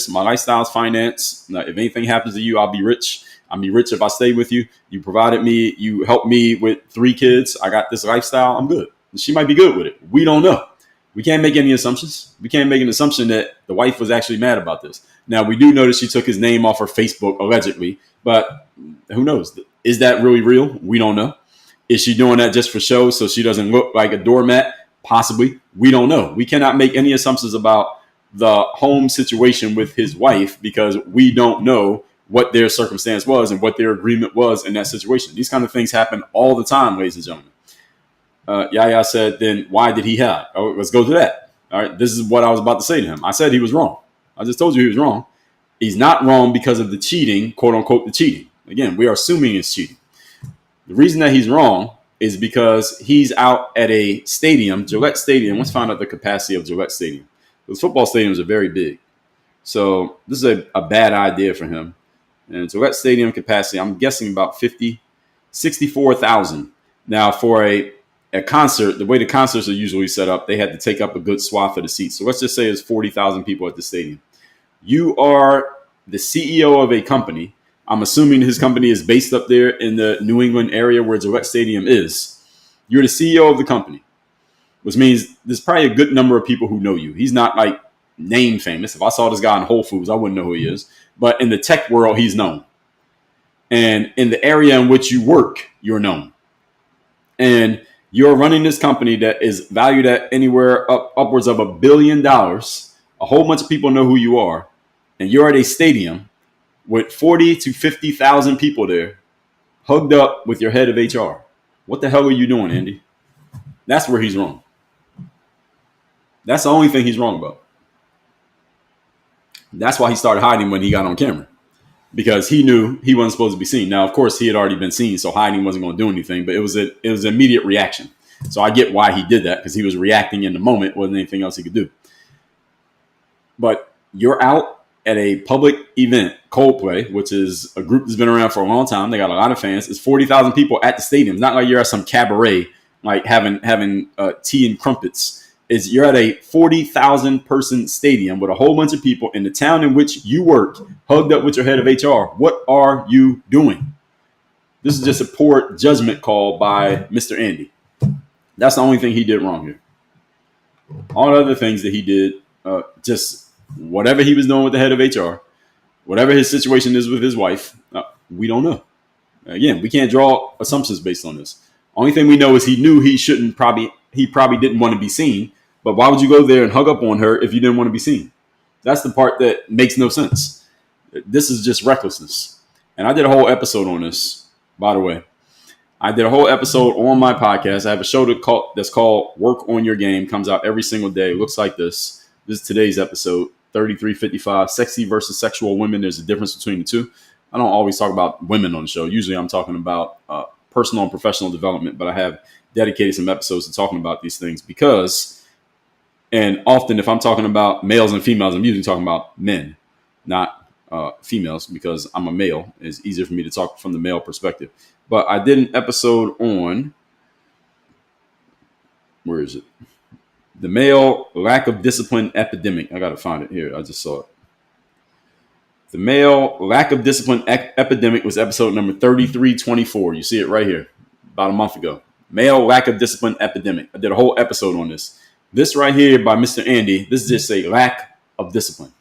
My lifestyle is finance. Now, if anything happens to you, I'll be rich. I'll be rich if I stay with you. You provided me. You helped me with 3 kids. I got this lifestyle. I'm good. She might be good with it. We don't know. We can't make any assumptions. We can't make an assumption that the wife was actually mad about this. Now, we do know that she took his name off her Facebook, allegedly, but who knows? Is that really real? We don't know. Is she doing that just for show so she doesn't look like a doormat? Possibly. We don't know. We cannot make any assumptions about the home situation with his wife because we don't know what their circumstance was and what their agreement was in that situation. These kind of things happen all the time, ladies and gentlemen. Yaya said, then why did he hide? Oh, let's go to that. All right. This is what I was about to say to him. I said he was wrong. I just told you he was wrong. He's not wrong because of the cheating, quote unquote, the cheating. Again, we are assuming it's cheating. The reason that he's wrong is because he's out at a stadium, Gillette Stadium. Let's find out the capacity of Gillette Stadium. Those football stadiums are very big. So this is a bad idea for him. And Gillette Stadium capacity, I'm guessing about 64,000. Now for a concert, the way the concerts are usually set up, they had to take up a good swath of the seats. So let's just say there's 40,000 people at the stadium. You are the CEO of a company. I'm assuming his company is based up there in the New England area where Gillette Stadium is. You're the CEO of the company, which means there's probably a good number of people who know you. He's not like name famous. If I saw this guy in Whole Foods, I wouldn't know who he is. But in the tech world, he's known. And in the area in which you work, you're known. And you're running this company that is valued at anywhere upwards of $1 billion. A whole bunch of people know who you are. And you're at a stadium with 40 to 50,000 people there, hugged up with your head of HR. What the hell are you doing, Andy? That's where he's wrong. That's the only thing he's wrong about. That's why he started hiding when he got on camera, because he knew he wasn't supposed to be seen. Now, of course, he had already been seen, so hiding wasn't going to do anything, but it was an immediate reaction. So I get why he did that, because he was reacting in the moment. Wasn't anything else he could do. But you're out at a public event, Coldplay, which is a group that's been around for a long time. They got a lot of fans. It's 40,000 people at the stadium. It's not like you're at some cabaret, like having tea and crumpets. You're at a 40,000 person stadium with a whole bunch of people in the town in which you work, hugged up with your head of HR. What are you doing? This is just a poor judgment call by Mr. Andy. That's the only thing he did wrong here. All the other things that he did, just whatever he was doing with the head of HR, whatever his situation is with his wife, we don't know. Again, we can't draw assumptions based on this. Only thing we know is he knew he probably didn't want to be seen. But why would you go there and hug up on her if you didn't want to be seen? That's the part that makes no sense. This is just recklessness. And I did a whole episode on this, by the way. I did a whole episode on my podcast. I have a show that's called Work on Your Game. Comes out every single day. It looks like this. This is today's episode, 3355, Sexy versus Sexual Women. There's a difference between the two. I don't always talk about women on the show. Usually I'm talking about personal and professional development, but I have dedicated some episodes to talking about these things because... And often if I'm talking about males and females, I'm usually talking about men, not females, because I'm a male. It's easier for me to talk from the male perspective. But I did an episode on, where is it? The male lack of discipline epidemic. I got to find it here. I just saw it. The male lack of discipline epidemic was episode number 3324. You see it right here, about a month ago. Male lack of discipline epidemic. I did a whole episode on this. This right here by Mr. Andy, this is just a lack of discipline.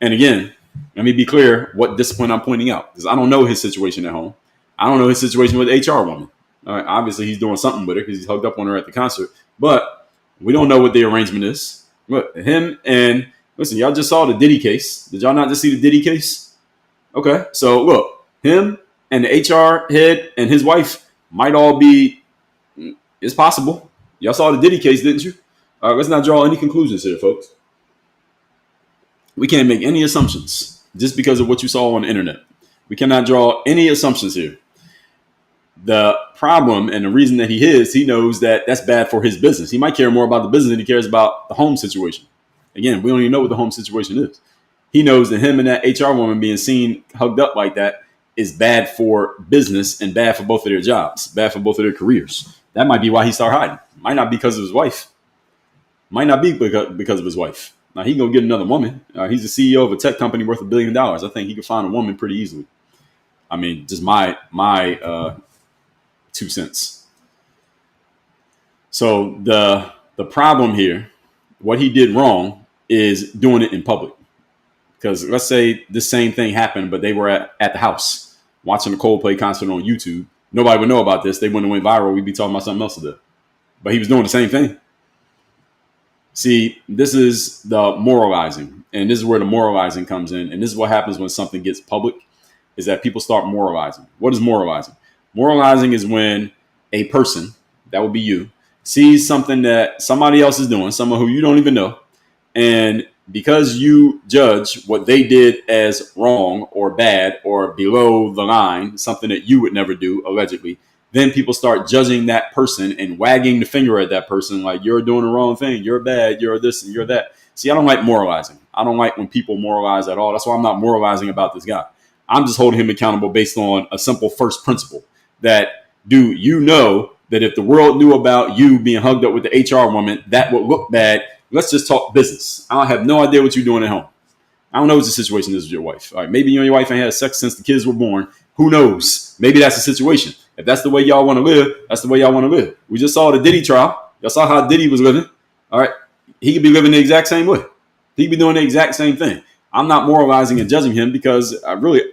And again, let me be clear what discipline I'm pointing out, because I don't know his situation at home. I don't know his situation with the HR woman. All right, obviously, he's doing something with her because he's hugged up on her at the concert. But we don't know what the arrangement is. Look, him and, listen, y'all just saw the Diddy case. Did y'all not just see the Diddy case? Okay, so look, him and the HR head and his wife might all be, it's possible. Y'all saw the Diddy case, didn't you? All right, let's not draw any conclusions here, folks. We can't make any assumptions just because of what you saw on the internet. We cannot draw any assumptions here. The problem and the reason that he knows that that's bad for his business. He might care more about the business than he cares about the home situation. Again, we don't even know what the home situation is. He knows that him and that HR woman being seen hugged up like that is bad for business and bad for both of their jobs, bad for both of their careers. That might be why he started hiding. Might not be because of his wife. Might not be because of his wife. Now, he can go get another woman. He's the CEO of a tech company worth $1 billion. I think he could find a woman pretty easily. I mean, just my 2 cents. So the problem here, what he did wrong is doing it in public. Because let's say the same thing happened, but they were at the house watching the Coldplay concert on YouTube. Nobody would know about this. They wouldn't have went viral. We'd be talking about something else today. But he was doing the same thing. See, this is the moralizing, and this is where the moralizing comes in. And this is what happens when something gets public, is that people start moralizing. What is moralizing? Moralizing is when a person, that would be you, sees something that somebody else is doing, someone who you don't even know, and because you judge what they did as wrong or bad or below the line, something that you would never do, allegedly, then people start judging that person and wagging the finger at that person like, you're doing the wrong thing, you're bad, you're this and you're that. See, I don't like moralizing. I don't like when people moralize at all. That's why I'm not moralizing about this guy. I'm just holding him accountable based on a simple first principle that, dude, you know that if the world knew about you being hugged up with the HR woman, that would look bad. Let's just talk business. I have no idea what you're doing at home. I don't know what the situation is with your wife. All right, maybe you and your wife ain't had sex since the kids were born. Who knows? Maybe that's the situation. If that's the way y'all want to live, that's the way y'all want to live. We just saw the Diddy trial. Y'all saw how Diddy was living. All right. He could be living the exact same way. He could be doing the exact same thing. I'm not moralizing and judging him because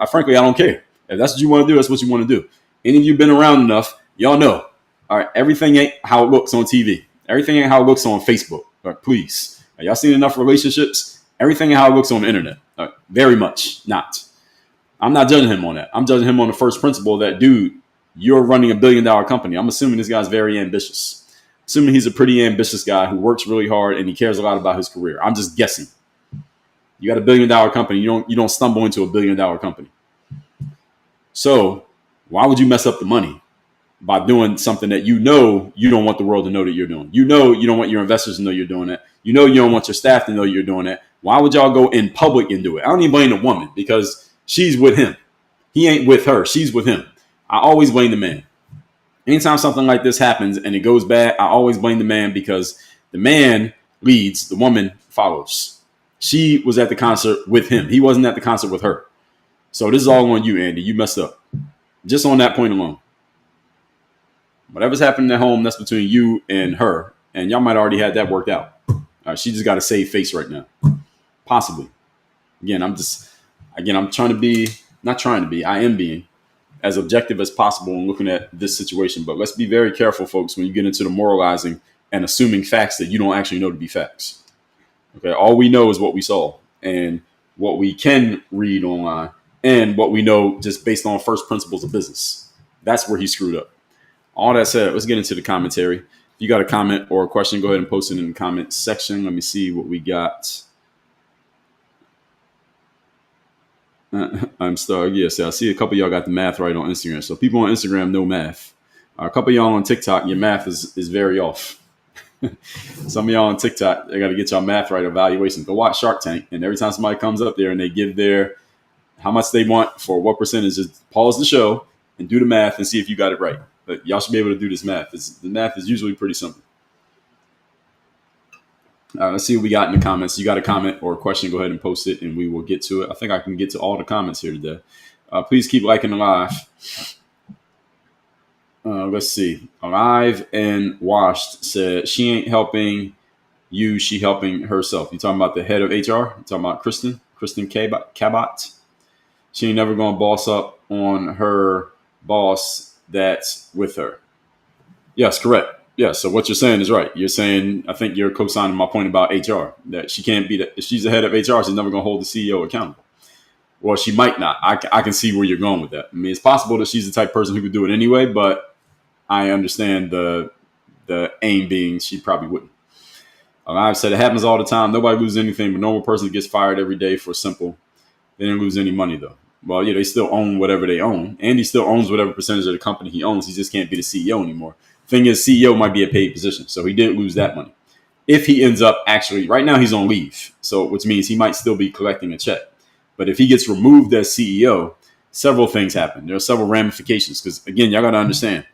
frankly, I don't care. If that's what you want to do, that's what you want to do. Any of you been around enough, y'all know. All right. Everything ain't how it looks on TV. Everything ain't how it looks on Facebook. All right, please. Y'all seen enough relationships? Everything ain't how it looks on the internet. All right, very much not. I'm not judging him on that. I'm judging him on the first principle that, dude, you're running $1 billion company. I'm assuming this guy's very ambitious. Assuming he's a pretty ambitious guy who works really hard and he cares a lot about his career. I'm just guessing. You got $1 billion company. You don't stumble into $1 billion company. So why would you mess up the money by doing something that you know you don't want the world to know that you're doing? You know you don't want your investors to know you're doing that. You know you don't want your staff to know you're doing that. Why would y'all go in public and do it? I don't even blame the woman because she's with him. He ain't with her. She's with him. I always blame the man. Anytime something like this happens and it goes bad, I always blame the man because the man leads, the woman follows. She was at the concert with him. He wasn't at the concert with her. So this is all on you, Andy. You messed up. Just on that point alone. Whatever's happening at home, that's between you and her. And y'all might already had that worked out. She just got a save face right now. Possibly. Again, I'm trying to be, not trying to be, I am being as objective as possible in looking at this situation. But let's be very careful, folks, when you get into the moralizing and assuming facts that you don't actually know to be facts. Okay, all we know is what we saw and what we can read online and what we know just based on first principles of business. That's where he screwed up. All that said, let's get into the commentary. If you got a comment or a question, go ahead and post it in the comment section. Let me see what we got. I'm stuck. Yes, I see a couple of y'all got the math right on Instagram. So people on Instagram know math. A couple of y'all on TikTok, your math is very off. Some of y'all on TikTok, they got to get y'all math right. Evaluation. Go watch Shark Tank, and every time somebody comes up there and they give their how much they want for what percentage, just pause the show and do the math and see if you got it right. But y'all should be able to do this math. The math is usually pretty simple. Let's see what we got in the comments. You got a comment or a question, go ahead and post it, and we will get to it. I think I can get to all the comments here today. Please keep liking the live. Let's see. Alive and Washed said, she ain't helping you, she helping herself. You talking about the head of HR? You talking about Kristen Cabot? She ain't never going to boss up on her boss that's with her. Yes, correct. Yeah, so what you're saying is right. You're saying, I think you're co-signing my point about HR, that she can't be that. If she's the head of HR, she's never going to hold the CEO accountable. Well, she might not. I can see where you're going with that. I mean, it's possible that she's the type of person who could do it anyway, but I understand the aim being she probably wouldn't. I've said it happens all the time. Nobody loses anything, but normal person gets fired every day for simple. They didn't lose any money, though. Well, yeah, they still own whatever they own. Andy still owns whatever percentage of the company he owns. He just can't be the CEO anymore. Thing is, CEO might be a paid position, so he did lose that money. If he ends up actually, right now he's on leave, so which means he might still be collecting a check. But if he gets removed as CEO, several things happen. There are several ramifications because, again, y'all got to understand,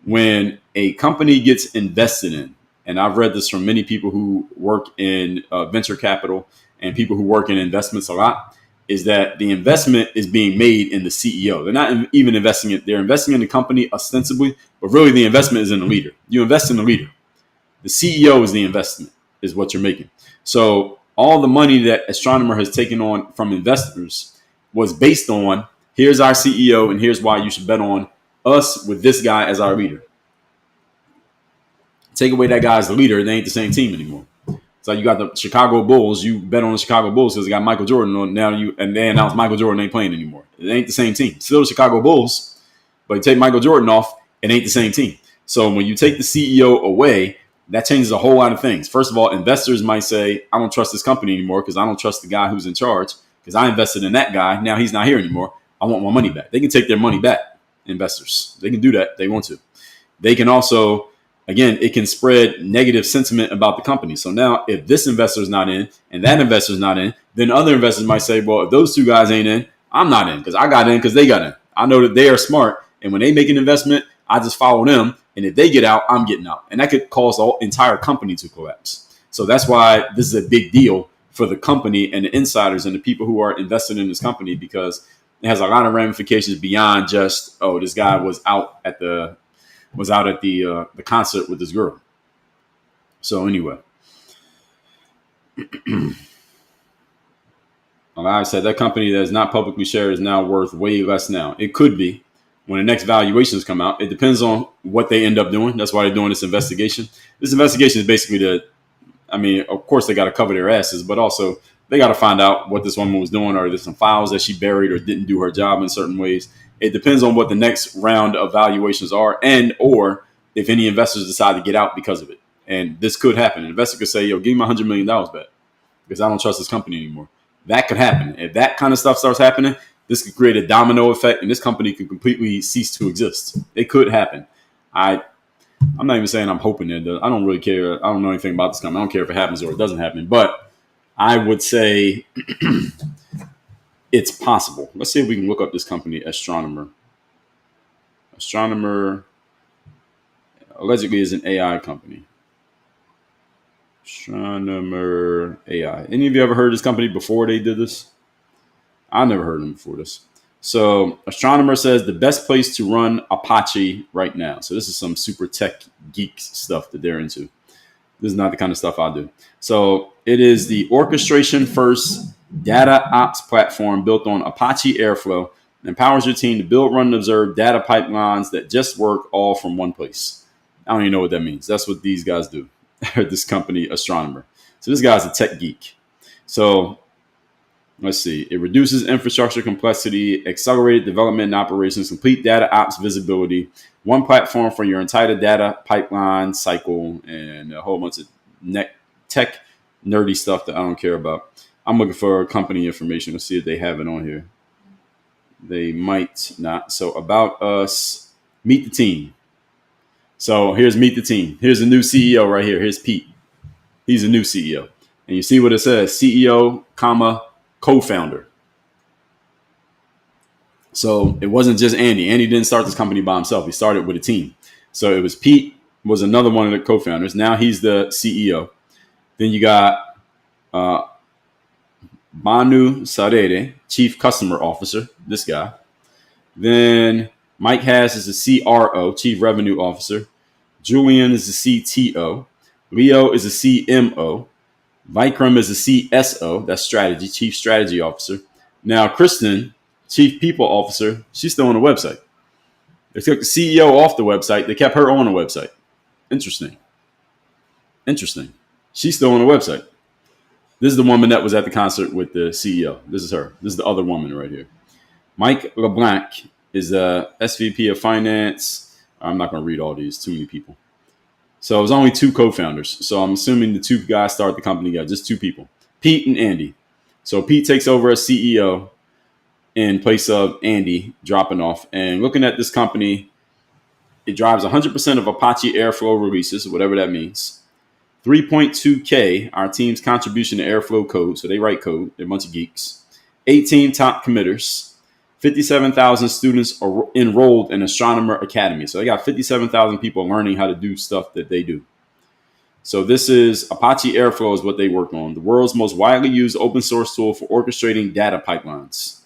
when a company gets invested in, and I've read this from many people who work in venture capital and people who work in investments a lot, is that the investment is being made in the CEO. They're not even investing it. They're investing in the company ostensibly, but really the investment is in the leader. You invest in the leader. The CEO is the investment, is what you're making. So all the money that Astronomer has taken on from investors was based on, here's our CEO and here's why you should bet on us with this guy as our leader. Take away that guy as the leader, they ain't the same team anymore. So you got the Chicago Bulls. You bet on the Chicago Bulls because they got Michael Jordan on now. And they announced Michael Jordan ain't playing anymore. It ain't the same team. Still the Chicago Bulls, but you take Michael Jordan off, it ain't the same team. So when you take the CEO away, that changes a whole lot of things. First of all, investors might say, I don't trust this company anymore because I don't trust the guy who's in charge because I invested in that guy. Now he's not here anymore. I want my money back. They can take their money back, investors. They can do that. They want to. They can also, again, it can spread negative sentiment about the company. So now if this investor is not in and that investor is not in, then other investors might say, well, if those two guys ain't in, I'm not in because I got in because they got in. I know that they are smart. And when they make an investment, I just follow them. And if they get out, I'm getting out. And that could cause the entire company to collapse. So that's why this is a big deal for the company and the insiders and the people who are invested in this company, because it has a lot of ramifications beyond just, oh, this guy was out at the concert with this girl. So anyway, like I said, that company that is not publicly shared is now worth way less now. It could be when the next valuations come out. It depends on what they end up doing. That's why they're doing this investigation. This investigation is basically of course they got to cover their asses, but also they got to find out what this woman was doing. Are there some files that she buried or didn't do her job in certain ways? It depends on what the next round of valuations are and or if any investors decide to get out because of it. And this could happen. An investor could say, yo, give me my $100 million back because I don't trust this company anymore. That could happen. If that kind of stuff starts happening, this could create a domino effect and this company could completely cease to exist. It could happen. I'm not even saying I'm hoping it does. I don't really care. I don't know anything about this company. I don't care if it happens or it doesn't happen. But I would say it's possible. Let's see if we can look up this company, Astronomer. Astronomer allegedly is an AI company. Astronomer AI. Any of you ever heard of this company before they did this? I never heard of them before this. So Astronomer says the best place to run Apache right now. So this is some super tech geek stuff that they're into. This is not the kind of stuff I do. So it is the orchestration first data ops platform built on Apache Airflow and empowers your team to build, run, and observe data pipelines that just work all from one place. I don't even know what that means. That's what these guys do. This company, Astronomer. So this guy's a tech geek. So let's see. It reduces infrastructure complexity, accelerated development and operations, complete data ops visibility, one platform for your entire data pipeline cycle, and a whole bunch of tech nerdy stuff that I don't care about. I'm looking for company information. Let's see if they have it on here. They might not. So about us, meet the team. So here's meet the team. Here's the new CEO right here. Here's Pete. He's a new CEO. And you see what it says, CEO, comma, co-founder. So it wasn't just Andy. Andy didn't start this company by himself. He started with a team. So it was Pete was another one of the co-founders. Now he's the CEO. Then you got Manu Sarere, Chief Customer Officer, this guy. Then Mike Hass is the CRO, Chief Revenue Officer. Julian is the CTO. Leo is the CMO. Vikram is the CSO, that's strategy, Chief Strategy Officer. Now, Kristen, Chief People Officer, she's still on the website. They took the CEO off the website. They kept her on the website. Interesting. She's still on the website. This is the woman that was at the concert with the CEO. This is her. This is the other woman right here. Mike LeBlanc is the SVP of Finance. I'm not going to read all these. Too many people. So it was only two co-founders. So I'm assuming the two guys started the company together, just two people, Pete and Andy. So Pete takes over as CEO in place of Andy dropping off. And looking at this company, it drives 100% of Apache Airflow releases, whatever that means. 3.2K, our team's contribution to Airflow code. So they write code. They're a bunch of geeks. 18 top committers. 57,000 students are enrolled in Astronomer Academy. So they got 57,000 people learning how to do stuff that they do. So this is Apache Airflow is what they work on. The world's most widely used open source tool for orchestrating data pipelines.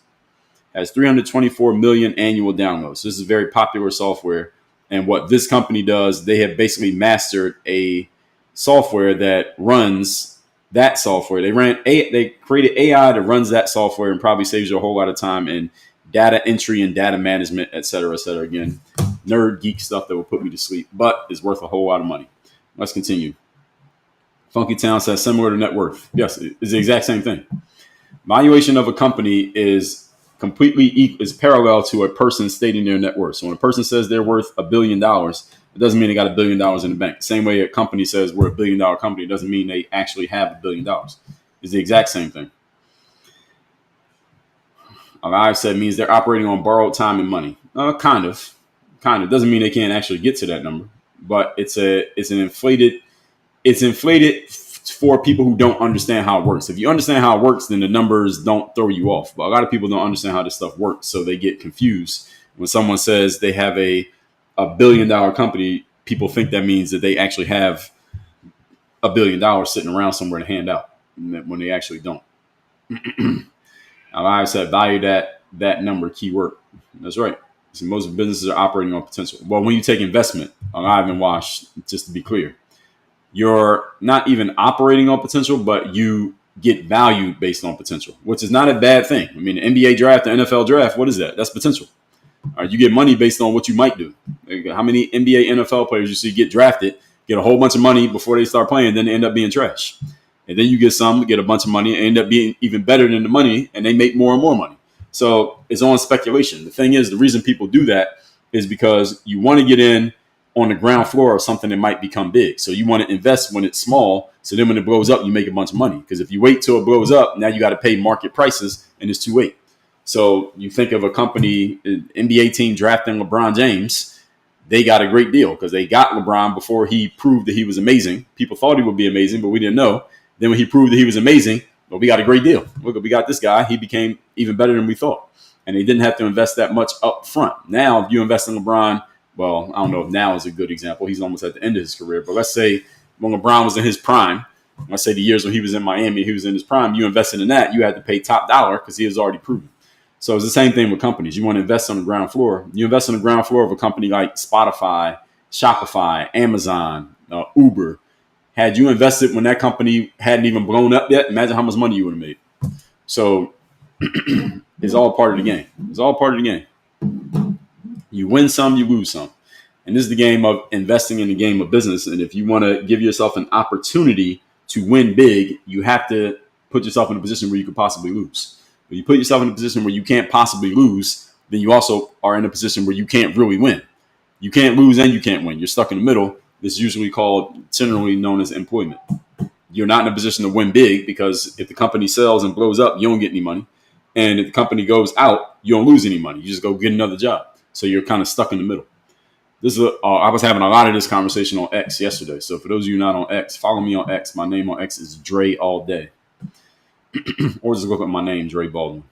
Has 324 million annual downloads. This is very popular software. And what this company does, they have basically mastered a software that runs that software. They created AI that runs that software and probably saves you a whole lot of time in data entry and data management, et cetera, et cetera. Again, nerd geek stuff that will put me to sleep, but is worth a whole lot of money. Let's continue. Funky Town says similar to net worth. Yes, it's the exact same thing. Valuation of a company is is parallel to a person stating their net worth. So when a person says they're worth $1 billion, it doesn't mean they got $1 billion in the bank. Same way a company says we're $1 billion company, it doesn't mean they actually have $1 billion. It's the exact same thing. I've said means they're operating on borrowed time and money. Kind of. Doesn't mean they can't actually get to that number, but it's inflated for people who don't understand how it works. If you understand how it works, then the numbers don't throw you off. But a lot of people don't understand how this stuff works, so they get confused. When someone says they have a $1 billion company, people think that means that they actually have $1 billion sitting around somewhere to hand out, when they actually don't. I said value that number, keyword. That's right. So most businesses are operating on potential. Well, when you take investment, alive and wash, just to be clear, you're not even operating on potential, but you get value based on potential, which is not a bad thing. I mean, the NBA draft, the NFL draft, what is that? That's potential. You get money based on what you might do. How many NBA, NFL players you see get drafted, get a whole bunch of money before they start playing, then they end up being trash. And then you get some, get a bunch of money, and end up being even better than the money, and they make more and more money. So it's on speculation. The thing is, the reason people do that is because you want to get in on the ground floor of something that might become big. So you want to invest when it's small, so then when it blows up, you make a bunch of money. Because if you wait till it blows up, now you got to pay market prices, and it's too late. So you think of a company, an NBA team drafting LeBron James, they got a great deal because they got LeBron before he proved that he was amazing. People thought he would be amazing, but we didn't know. Then when he proved that he was amazing, well, we got a great deal. Look, we got this guy. He became even better than we thought. And they didn't have to invest that much up front. Now, if you invest in LeBron, well, I don't know if now is a good example. He's almost at the end of his career. But let's say when LeBron was in his prime, let's say the years when he was in Miami, he was in his prime, you invested in that, you had to pay top dollar because he was already proven. So it's the same thing with companies. You want to invest on the ground floor. You invest on the ground floor of a company like Spotify, Shopify, Amazon, Uber. Had you invested when that company hadn't even blown up yet, imagine how much money you would have made. So it's all part of the game. It's all part of the game. You win some, you lose some. And this is the game of investing in the game of business. And if you want to give yourself an opportunity to win big, you have to put yourself in a position where you could possibly lose. When you put yourself in a position where you can't possibly lose, then you also are in a position where you can't really win. You can't lose and you can't win. You're stuck in the middle. This is usually generally known as employment. You're not in a position to win big because if the company sells and blows up, you don't get any money. And if the company goes out, you don't lose any money. You just go get another job. So you're kind of stuck in the middle. I was having a lot of this conversation on X yesterday. So for those of you not on X, follow me on X. My name on X is Dre All Day. Or just look at my name, Dre Baldwin.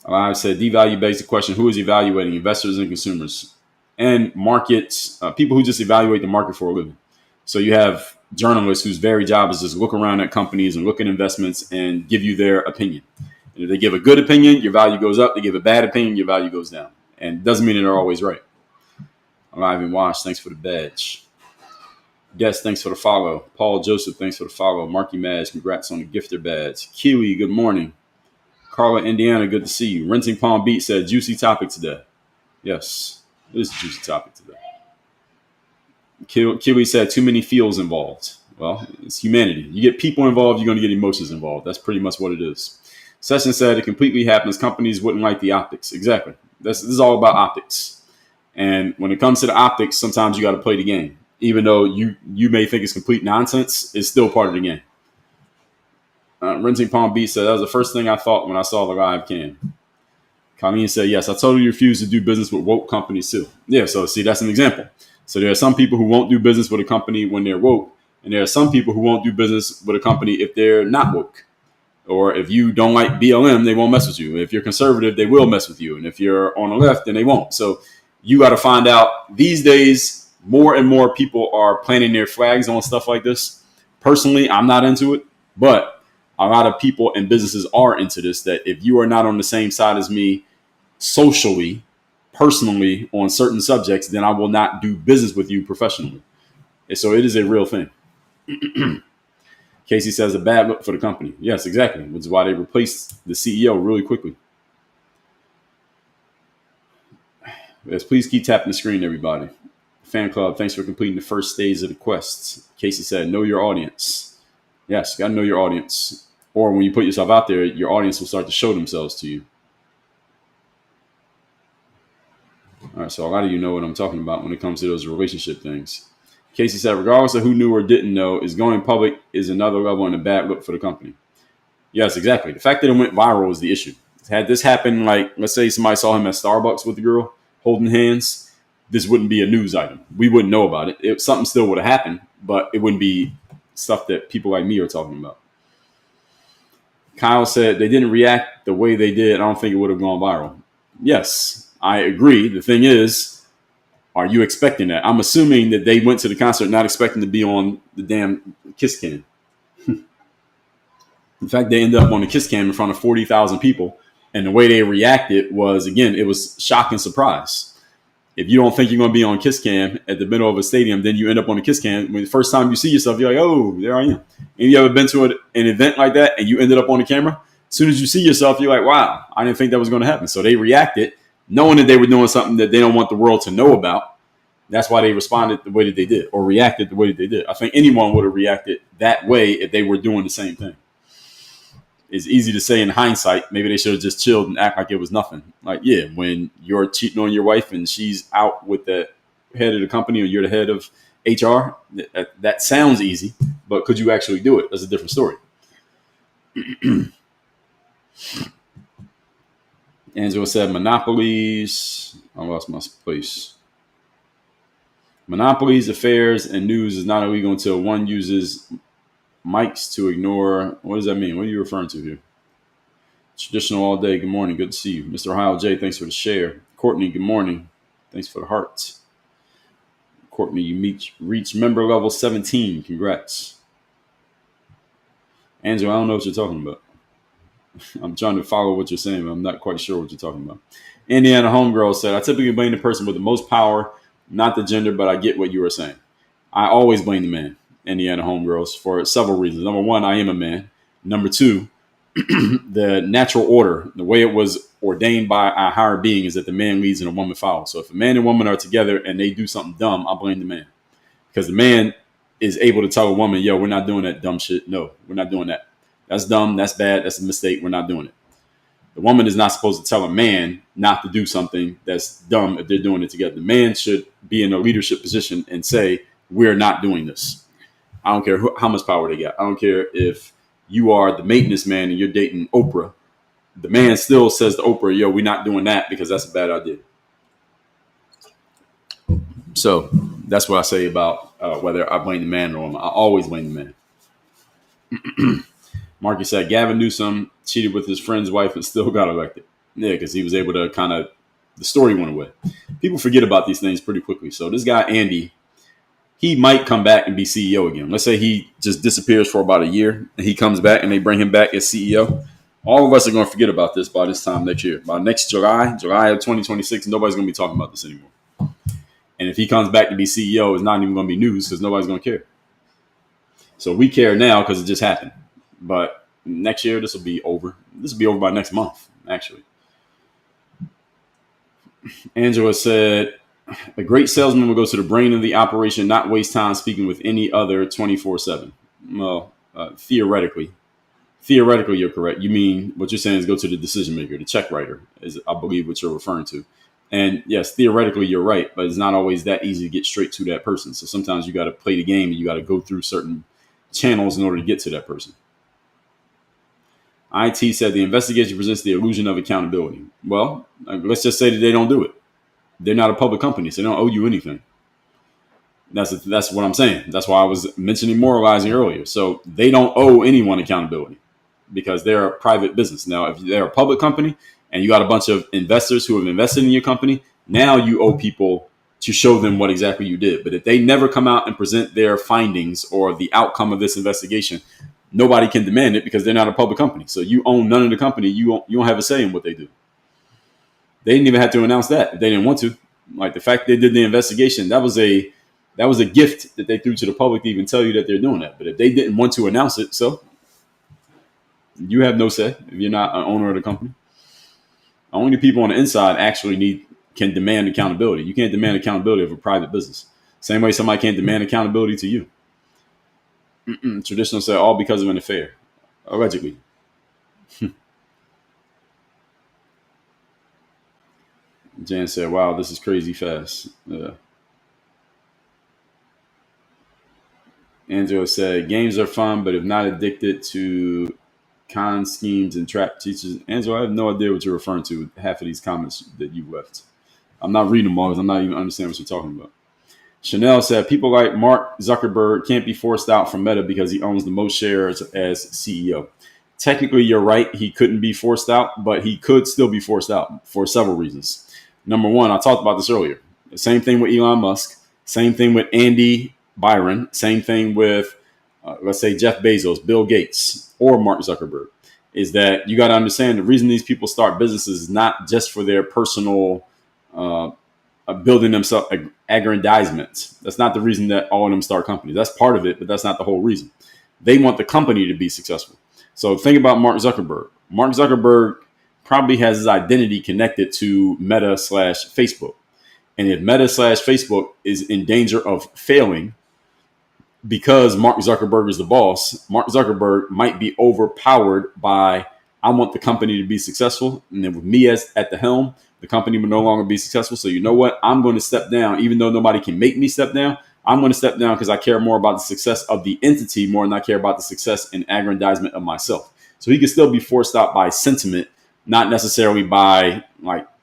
I said devalue begs the question, who is evaluating? Investors and consumers. And markets, people who just evaluate the market for a living. So you have journalists whose very job is just look around at companies and look at investments and give you their opinion. And if they give a good opinion, your value goes up. They give a bad opinion, your value goes down. And it doesn't mean that they're always right. Alive and Wash, thanks for the badge. Guest, thanks for the follow. Paul Joseph, thanks for the follow. Marky Madge, congrats on the gifter badge. Kiwi, good morning. Carla, Indiana, good to see you. Rinsing Palm Beach said, juicy topic today. Yes, it is a juicy topic today. Kiwi said, too many feels involved. Well, it's humanity. You get people involved, you're going to get emotions involved. That's pretty much what it is. Session said, it completely happens. Companies wouldn't like the optics. Exactly. This is all about optics. And when it comes to the optics, sometimes you got to play the game. Even though you may think it's complete nonsense, it's still part of the game. Rinsing Palm Beach said, that was the first thing I thought when I saw the live cam. Colleen said, yes, I totally refuse to do business with woke companies too. Yeah, so see, that's an example. So there are some people who won't do business with a company when they're woke. And there are some people who won't do business with a company if they're not woke. Or if you don't like BLM, they won't mess with you. If you're conservative, they will mess with you. And if you're on the left, then they won't. So you got to find out. These days, more and more people are planting their flags on stuff like this. Personally, I'm not into it, but a lot of people and businesses are into this, that if you are not on the same side as me socially, personally, on certain subjects, then I will not do business with you professionally. And so it is a real thing. Casey says a bad look for the company. Yes, exactly. Which is why they replaced the CEO really quickly. Yes, please keep tapping the screen, everybody. Fan club, thanks for completing the first stage of the quest. Casey said, know your audience. Yes, got to know your audience. Or when you put yourself out there, your audience will start to show themselves to you. All right, so a lot of you know what I'm talking about when it comes to those relationship things. Casey said, regardless of who knew or didn't know, is going public is another level and a bad look for the company. Yes, exactly. The fact that it went viral is the issue. Had this happened, like, let's say somebody saw him at Starbucks with the girl holding hands, this wouldn't be a news item. We wouldn't know about it. Something still would have happened, but it wouldn't be stuff that people like me are talking about. Kyle said they didn't react the way they did. I don't think it would have gone viral. Yes, I agree. The thing is, are you expecting that? I'm assuming that they went to the concert not expecting to be on the damn Kiss Cam. In fact, they ended up on the Kiss Cam in front of 40,000 people. And the way they reacted was, again, it was shock and surprise. If you don't think you're going to be on Kiss Cam at the middle of a stadium, then you end up on the Kiss Cam. When the first time you see yourself, you're like, oh, there I am. And you ever been to an event like that and you ended up on the camera? As soon as you see yourself, you're like, wow, I didn't think that was going to happen. So they reacted, knowing that they were doing something that they don't want the world to know about. That's why they responded the way that they did, or reacted the way that they did. I think anyone would have reacted that way if they were doing the same thing. It's easy to say in hindsight, maybe they should have just chilled and act like it was nothing. Like, yeah, when you're cheating on your wife and she's out with the head of the company or you're the head of HR, that sounds easy, but could you actually do it? That's a different story. Angela said, monopolies. I lost my place. Monopolies, affairs, and news is not illegal until one uses mics to ignore. What does that mean? What are you referring to here? Traditional all day. Good morning. Good to see you. Mr. Ohio J, thanks for the share. Courtney, good morning. Thanks for the hearts. Courtney, you reach member level 17. Congrats. Angela, I don't know what you're talking about. I'm trying to follow what you're saying, but I'm not quite sure what you're talking about. Indiana Homegirl said, I typically blame the person with the most power, not the gender, but I get what you were saying. I always blame the man, Indiana Homegirls, for several reasons. Number one, I am a man. Number two, the natural order, the way it was ordained by a higher being is that the man leads and a woman follows. So if a man and woman are together and they do something dumb, I blame the man. Because the man is able to tell a woman, yo, we're not doing that dumb shit. No, we're not doing that. That's dumb. That's bad. That's a mistake. We're not doing it. The woman is not supposed to tell a man not to do something that's dumb if they're doing it together. The man should be in a leadership position and say, we're not doing this. I don't care how much power they got. I don't care if you are the maintenance man and you're dating Oprah. The man still says to Oprah, yo, we're not doing that because that's a bad idea. So that's what I say about whether I blame the man or woman. I always blame the man. Marky said Gavin Newsom cheated with his friend's wife and still got elected. Yeah, because he was able to the story went away. People forget about these things pretty quickly. So this guy, Andy, he might come back and be CEO again. Let's say he just disappears for about a year and he comes back and they bring him back as CEO. All of us are going to forget about this by this time next year. By next July of 2026, nobody's going to be talking about this anymore. And if he comes back to be CEO, it's not even going to be news because nobody's going to care. So we care now because it just happened. But next year, this will be over. This will be over by next month, actually. Angela said, a great salesman will go to the brain of the operation, not waste time speaking with any other 24/7. Well, theoretically, you're correct. You mean what you're saying is go to the decision maker, the check writer, is I believe what you're referring to. And yes, theoretically, you're right, but it's not always that easy to get straight to that person. So sometimes you got to play the game and you got to go through certain channels in order to get to that person. IT said the investigation presents the illusion of accountability. Well, let's just say that they don't do it. They're not a public company, so they don't owe you anything. That's what I'm saying. That's why I was mentioning moralizing earlier. So they don't owe anyone accountability because they're a private business. Now, if they're a public company and you got a bunch of investors who have invested in your company, now you owe people to show them what exactly you did. But if they never come out and present their findings or the outcome of this investigation, nobody can demand it because they're not a public company. So you own none of the company. You don't have a say in what they do. They didn't even have to announce that if they didn't want to. Like the fact they did the investigation, that was a gift that they threw to the public to even tell you that they're doing that. But if they didn't want to announce it, so you have no say if you're not an owner of the company. Only people on the inside actually can demand accountability. You can't demand accountability of a private business. Same way somebody can't demand accountability to you. Traditional said all because of an affair, allegedly. Jan said, wow, this is crazy fast. Angela said, games are fun, but if not addicted to con schemes and trap teachers. Angela, I have no idea what you're referring to with half of these comments that you left. I'm not reading them all because I'm not even understanding what you're talking about. Chanel said, people like Mark Zuckerberg can't be forced out from Meta because he owns the most shares as CEO. Technically, you're right. He couldn't be forced out, but he could still be forced out for several reasons. Number one, I talked about this earlier. The same thing with Elon Musk. Same thing with Andy Byron. Same thing with, let's say, Jeff Bezos, Bill Gates, or Mark Zuckerberg, is that you got to understand the reason these people start businesses is not just for their personal building themselves aggrandizement. That's not the reason that all of them start companies. That's part of it, but that's not the whole reason. They want the company to be successful. So think about Mark Zuckerberg. Mark Zuckerberg probably has his identity connected to Meta/Facebook. And if Meta/Facebook is in danger of failing because Mark Zuckerberg is the boss, Mark Zuckerberg might be overpowered by, I want the company to be successful. And then with me as at the helm, the company will no longer be successful. So you know what? I'm going to step down. Even though nobody can make me step down, I'm going to step down because I care more about the success of the entity more than I care about the success and aggrandizement of myself. So he can still be forced out by sentiment, not necessarily by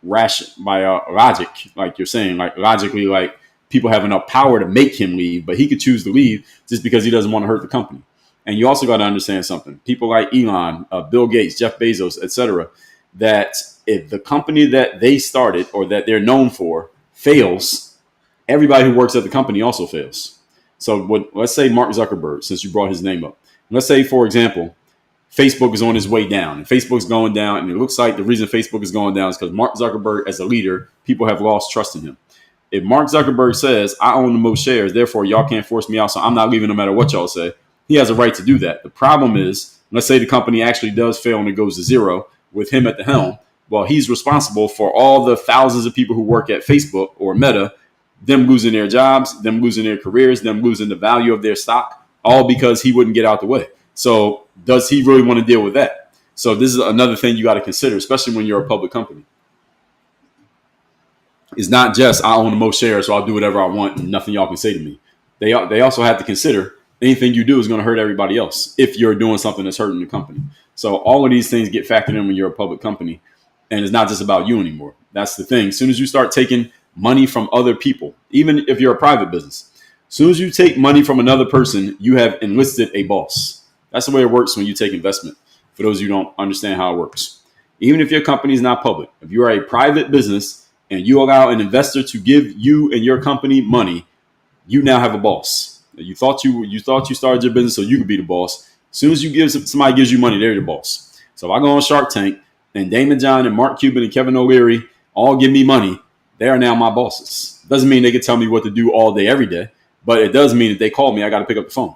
logic, like you're saying, like logically, like people have enough power to make him leave, but he could choose to leave just because he doesn't want to hurt the company. And you also got to understand something. People like Elon, Bill Gates, Jeff Bezos, etc., that if the company that they started or that they're known for fails, everybody who works at the company also fails. So let's say Mark Zuckerberg, since you brought his name up. Let's say, for example, Facebook is on its way down and Facebook's going down. And it looks like the reason Facebook is going down is because Mark Zuckerberg, as a leader, people have lost trust in him. If Mark Zuckerberg says, I own the most shares, therefore y'all can't force me out, so I'm not leaving no matter what y'all say, he has a right to do that. The problem is, let's say the company actually does fail and it goes to zero with him at the helm. Well, he's responsible for all the thousands of people who work at Facebook or Meta, them losing their jobs, them losing their careers, them losing the value of their stock, all because he wouldn't get out the way. So does he really want to deal with that? So this is another thing you got to consider, especially when you're a public company. It's not just I own the most shares, so I'll do whatever I want and nothing y'all can say to me. They also have to consider anything you do is going to hurt everybody else if you're doing something that's hurting the company. So all of these things get factored in when you're a public company, and it's not just about you anymore. That's the thing. As soon as you start taking money from other people, even if you're a private business, as soon as you take money from another person, you have enlisted a boss. That's the way it works when you take investment. For those of you who don't understand how it works, even if your company is not public, if you are a private business and you allow an investor to give you and your company money, you now have a boss. You thought you started your business so you could be the boss. As soon as somebody gives you money, they're the boss. So if I go on Shark Tank and Damon John and Mark Cuban and Kevin O'Leary all give me money, they are now my bosses. Doesn't mean they can tell me what to do all day, every day, but it does mean that they call me, I got to pick up the phone.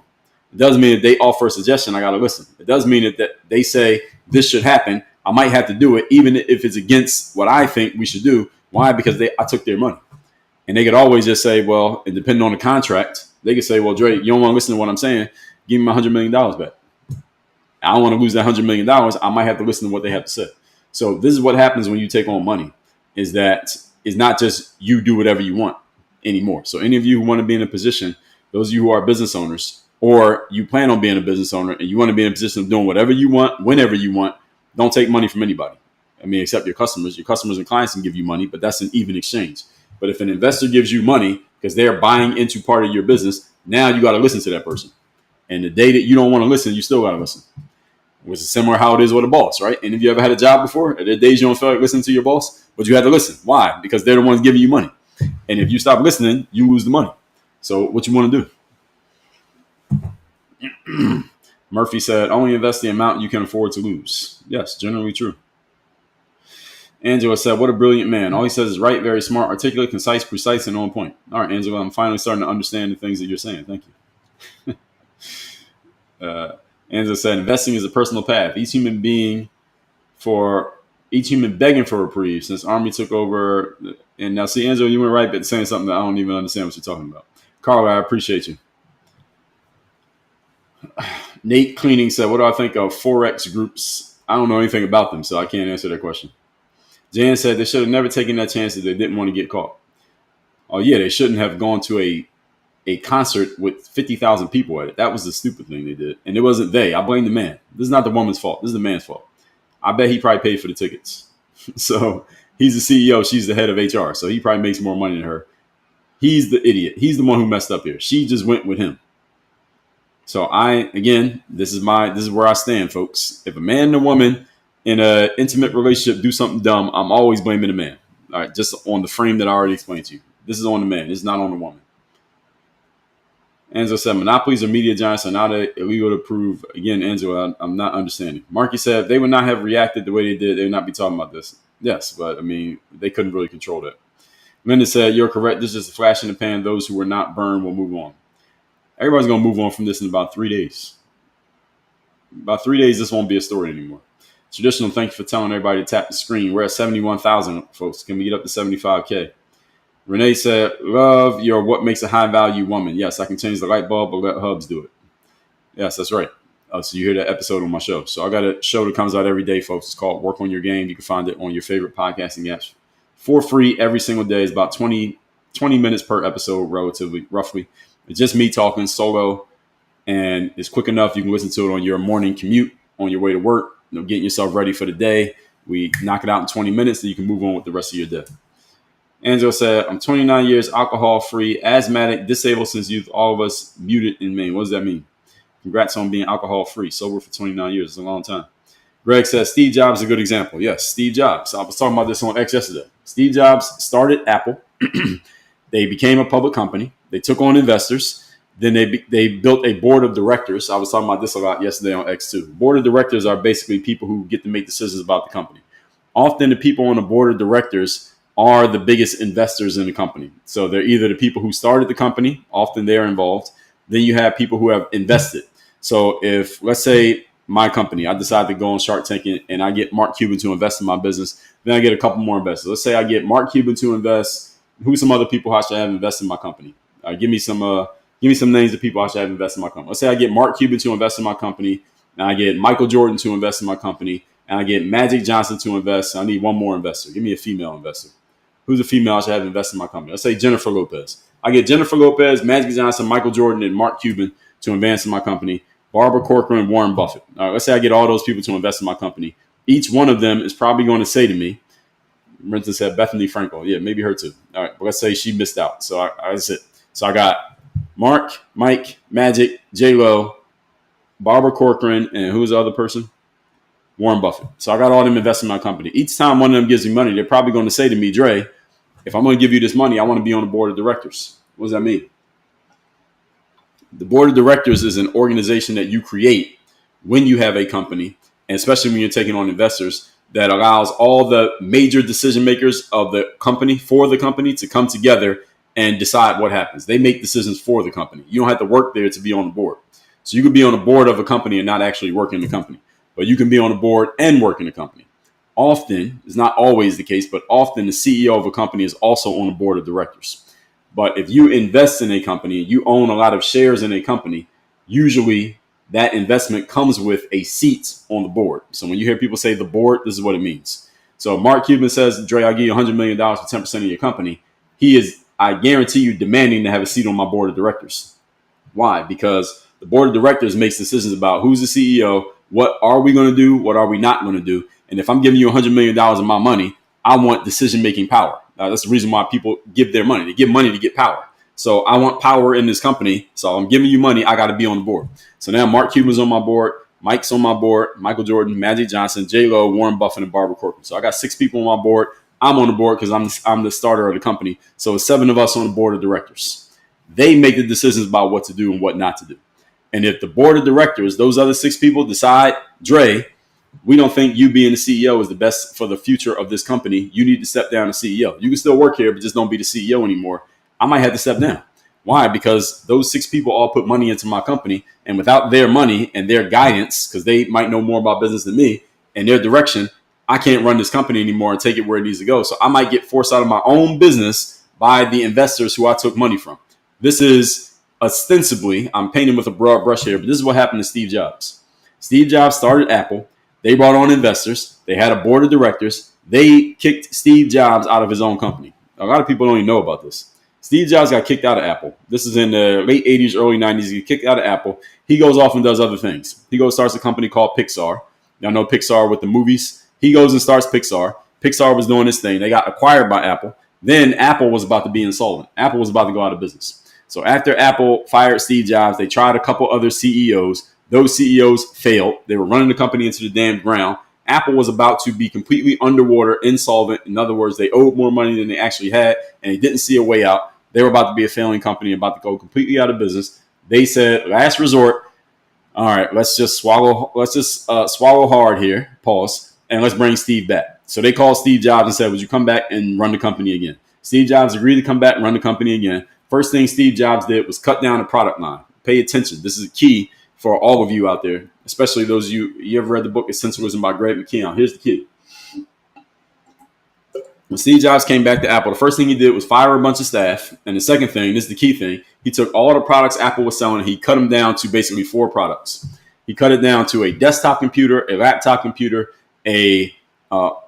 It doesn't mean that they offer a suggestion, I got to listen. It does mean that they say this should happen. I might have to do it, even if it's against what I think we should do. Why? Because I took their money. And they could always just say, well, and depending on the contract, they could say, well, Dre, you don't want to listen to what I'm saying. Give me my $100 million back. I don't want to lose that $100 million. I might have to listen to what they have to say. So this is what happens when you take on money, is that it's not just you do whatever you want anymore. So any of you who want to be in a position, those of you who are business owners, or you plan on being a business owner and you want to be in a position of doing whatever you want, whenever you want, don't take money from anybody. I mean, except your customers. Your customers and clients can give you money, but that's an even exchange. But if an investor gives you money because they're buying into part of your business, now you got to listen to that person. And the day that you don't want to listen, you still got to listen. Which is similar how it is with a boss, right? And if you ever had a job before, are there days you don't feel like listening to your boss, but you had to listen. Why? Because they're the ones giving you money. And if you stop listening, you lose the money. So what you want to do? Murphy said, only invest the amount you can afford to lose. Yes, generally true. Angela said, what a brilliant man. All he says is right, very smart, articulate, concise, precise, and on point. All right, Angela, I'm finally starting to understand the things that you're saying. Thank you. Angela said, investing is a personal path. Each human begging for reprieve since Army took over. And now, see, Angela, you went right, but saying something that I don't even understand what you're talking about. Carla, I appreciate you. Nate Cleaning said, what do I think of Forex groups? I don't know anything about them, so I can't answer that question. Jan said they should have never taken that chance if they didn't want to get caught. Oh, yeah, they shouldn't have gone to a concert with 50,000 people at it. That was the stupid thing they did. And it wasn't they. I blame the man. This is not the woman's fault. This is the man's fault. I bet he probably paid for the tickets. So he's the CEO. She's the head of HR. So he probably makes more money than her. He's the idiot. He's the one who messed up here. She just went with him. So this is where I stand, folks. If a man and a woman in an intimate relationship do something dumb, I'm always blaming the man. All right, just on the frame that I already explained to you. This is on the man. It's not on the woman. Angela said, monopolies or media giants are not illegal to prove. Again, Angela, I'm not understanding. Marky said, if they would not have reacted the way they did, they would not be talking about this. Yes, but I mean, they couldn't really control that. Linda said, you're correct. This is just a flash in the pan. Those who were not burned will move on. Everybody's going to move on from this in about 3 days. About 3 days, this won't be a story anymore. Traditional, thank you for telling everybody to tap the screen. We're at 71,000, folks. Can we get up to 75K? Renee said, love your what makes a high-value woman. Yes, I can change the light bulb, but let Hubs do it. Yes, that's right. So you hear that episode on my show. So I got a show that comes out every day, folks. It's called Work on Your Game. You can find it on your favorite podcasting apps for free every single day. It's about 20 minutes per episode, roughly. It's just me talking solo, and it's quick enough. You can listen to it on your morning commute, on your way to work, getting yourself ready for the day. We knock it out in 20 minutes, and you can move on with the rest of your day. Angela said, I'm 29 years, alcohol-free, asthmatic, disabled since youth, all of us muted in Maine. What does that mean? Congrats on being alcohol free, sober for 29 years. It's a long time. Greg says Steve Jobs is a good example. Yes, Steve Jobs. I was talking about this on X yesterday. Steve Jobs started Apple. They became a public company. They took on investors. Then they built a board of directors. I was talking about this a lot yesterday on X too. Board of directors are basically people who get to make decisions about the company. Often the people on the board of directors are the biggest investors in the company. So they're either the people who started the company, often they're involved. Then you have people who have invested. So if, let's say, my company, I decide to go on Shark Tank and I get Mark Cuban to invest in my business, then I get a couple more investors. Let's say I get Mark Cuban to invest. Who's some other people I should have invest in my company? Give me some names of people I should have invest in my company. Let's say I get Mark Cuban to invest in my company, and I get Michael Jordan to invest in my company, and I get Magic Johnson to invest. I need one more investor. Give me a female investor. Who's a female I should have invest in my company? Let's say Jennifer Lopez. I get Jennifer Lopez, Magic Johnson, Michael Jordan, and Mark Cuban to invest in my company. Barbara Corcoran, Warren Buffett. All right, let's say I get all those people to invest in my company. Each one of them is probably going to say to me, Renton said Bethany Frankel. Yeah, maybe her too. All right, but let's say she missed out. So that's it. So I got Mark, Mike, Magic, J-Lo, Barbara Corcoran, and who's the other person? Warren Buffett. So I got all them investing in my company. Each time one of them gives me money, they're probably going to say to me, Dre, if I'm going to give you this money, I want to be on the board of directors. What does that mean? The board of directors is an organization that you create when you have a company, and especially when you're taking on investors, that allows all the major decision makers of the company to come together and decide what happens. They make decisions for the company. You don't have to work there to be on the board. So you could be on the board of a company and not actually work in the company, but you can be on the board and work in the company. Often, it's not always the case, but often the CEO of a company is also on the board of directors. But if you invest in a company, you own a lot of shares in a company, usually that investment comes with a seat on the board. So when you hear people say the board, this is what it means. So Mark Cuban says, Dre, I'll give you $100 million for 10% of your company. He is, I guarantee you, demanding to have a seat on my board of directors. Why? Because the board of directors makes decisions about who's the CEO, what are we going to do, what are we not going to do. And if I'm giving you $100 million of my money, I want decision-making power. That's the reason why people give their money. They give money to get power. So I want power in this company. So I'm giving you money. I got to be on the board. So now Mark Cuban's on my board. Mike's on my board. Michael Jordan, Magic Johnson, J-Lo, Warren Buffett, and Barbara Corcoran. So I got 6 people on my board. I'm on the board because I'm the starter of the company. So it's 7 of us on the board of directors. They make the decisions about what to do and what not to do. And if the board of directors, those other 6 people decide, Dre, we don't think you being the CEO is the best for the future of this company. You need to step down as CEO. You can still work here, but just don't be the CEO anymore. I might have to step down. Why? Because those 6 people all put money into my company, and without their money and their guidance, because they might know more about business than me and their direction, I can't run this company anymore and take it where it needs to go. So I might get forced out of my own business by the investors who I took money from. This is ostensibly, I'm painting with a broad brush here, but this is what happened to Steve Jobs. Steve Jobs started Apple. They brought on investors. They had a board of directors. They kicked Steve Jobs out of his own company. A lot of people don't even know about this. Steve Jobs got kicked out of Apple. This is in the late 80s, early 90s. He got kicked out of Apple. He goes off and does other things. He goes starts a company called Pixar. Y'all know Pixar with the movies. He goes and starts Pixar. Pixar was doing this thing. They got acquired by Apple. Then Apple was about to be insolvent. Apple was about to go out of business. So after Apple fired Steve Jobs, they tried a couple other CEOs. Those CEOs failed. They were running the company into the damn ground. Apple was about to be completely underwater, insolvent. In other words, they owed more money than they actually had, and they didn't see a way out. They were about to be a failing company, about to go completely out of business. They said, last resort, all right, let's just swallow hard here, pause, and let's bring Steve back. So they called Steve Jobs and said, would you come back and run the company again? Steve Jobs agreed to come back and run the company again. First thing Steve Jobs did was cut down the product line. Pay attention. This is key for all of you out there, especially those of you ever read the book Essentialism by Greg McKeown. Here's the key. When Steve Jobs came back to Apple, the first thing he did was fire a bunch of staff. And the second thing, this is the key thing, he took all the products Apple was selling and he cut them down to basically 4 products. He cut it down to a desktop computer, a laptop computer, a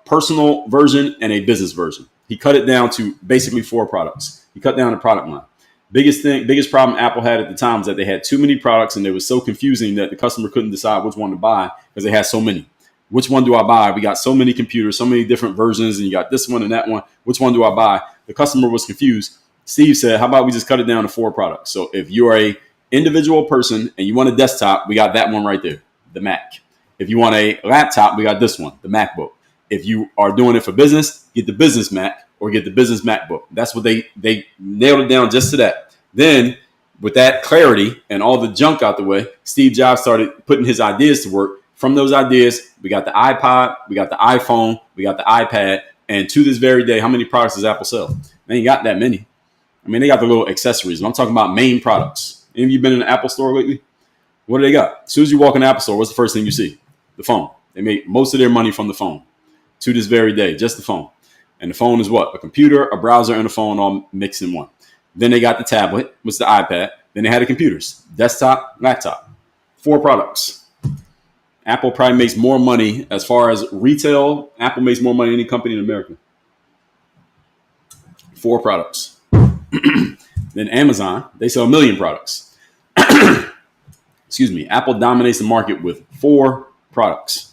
personal version, and a business version. He cut it down to basically 4 products. He cut down the product line. Biggest problem Apple had at the time was that they had too many products and it was so confusing that the customer couldn't decide which one to buy because they had so many. Which one do I buy? We got so many computers, so many different versions, and you got this one and that one. Which one do I buy? The customer was confused. Steve said, how about we just cut it down to 4 products? So if you're a individual person and you want a desktop, we got that one right there, the Mac. If you want a laptop, we got this one, the MacBook. If you are doing it for business, get the business Mac or get the business MacBook. That's what they nailed it down just to that. Then with that clarity and all the junk out the way, Steve Jobs started putting his ideas to work. From those ideas, we got the iPod, we got the iPhone, we got the iPad. And to this very day, how many products does Apple sell? They ain't got that many. I mean, they got the little accessories. I'm talking about main products. Any of you been in an Apple store lately? What do they got? As soon as you walk in the Apple store, what's the first thing you see? The phone. They make most of their money from the phone. To this very day, just the phone. And the phone is what? A computer, a browser, and a phone all mixed in one. Then they got the tablet, which is the iPad. Then they had the computers, desktop, laptop. 4 products. Apple probably makes more money as far as retail. Apple makes more money than any company in America. 4 products. Then Amazon, they sell 1 million products. Excuse me. Apple dominates the market with 4 products.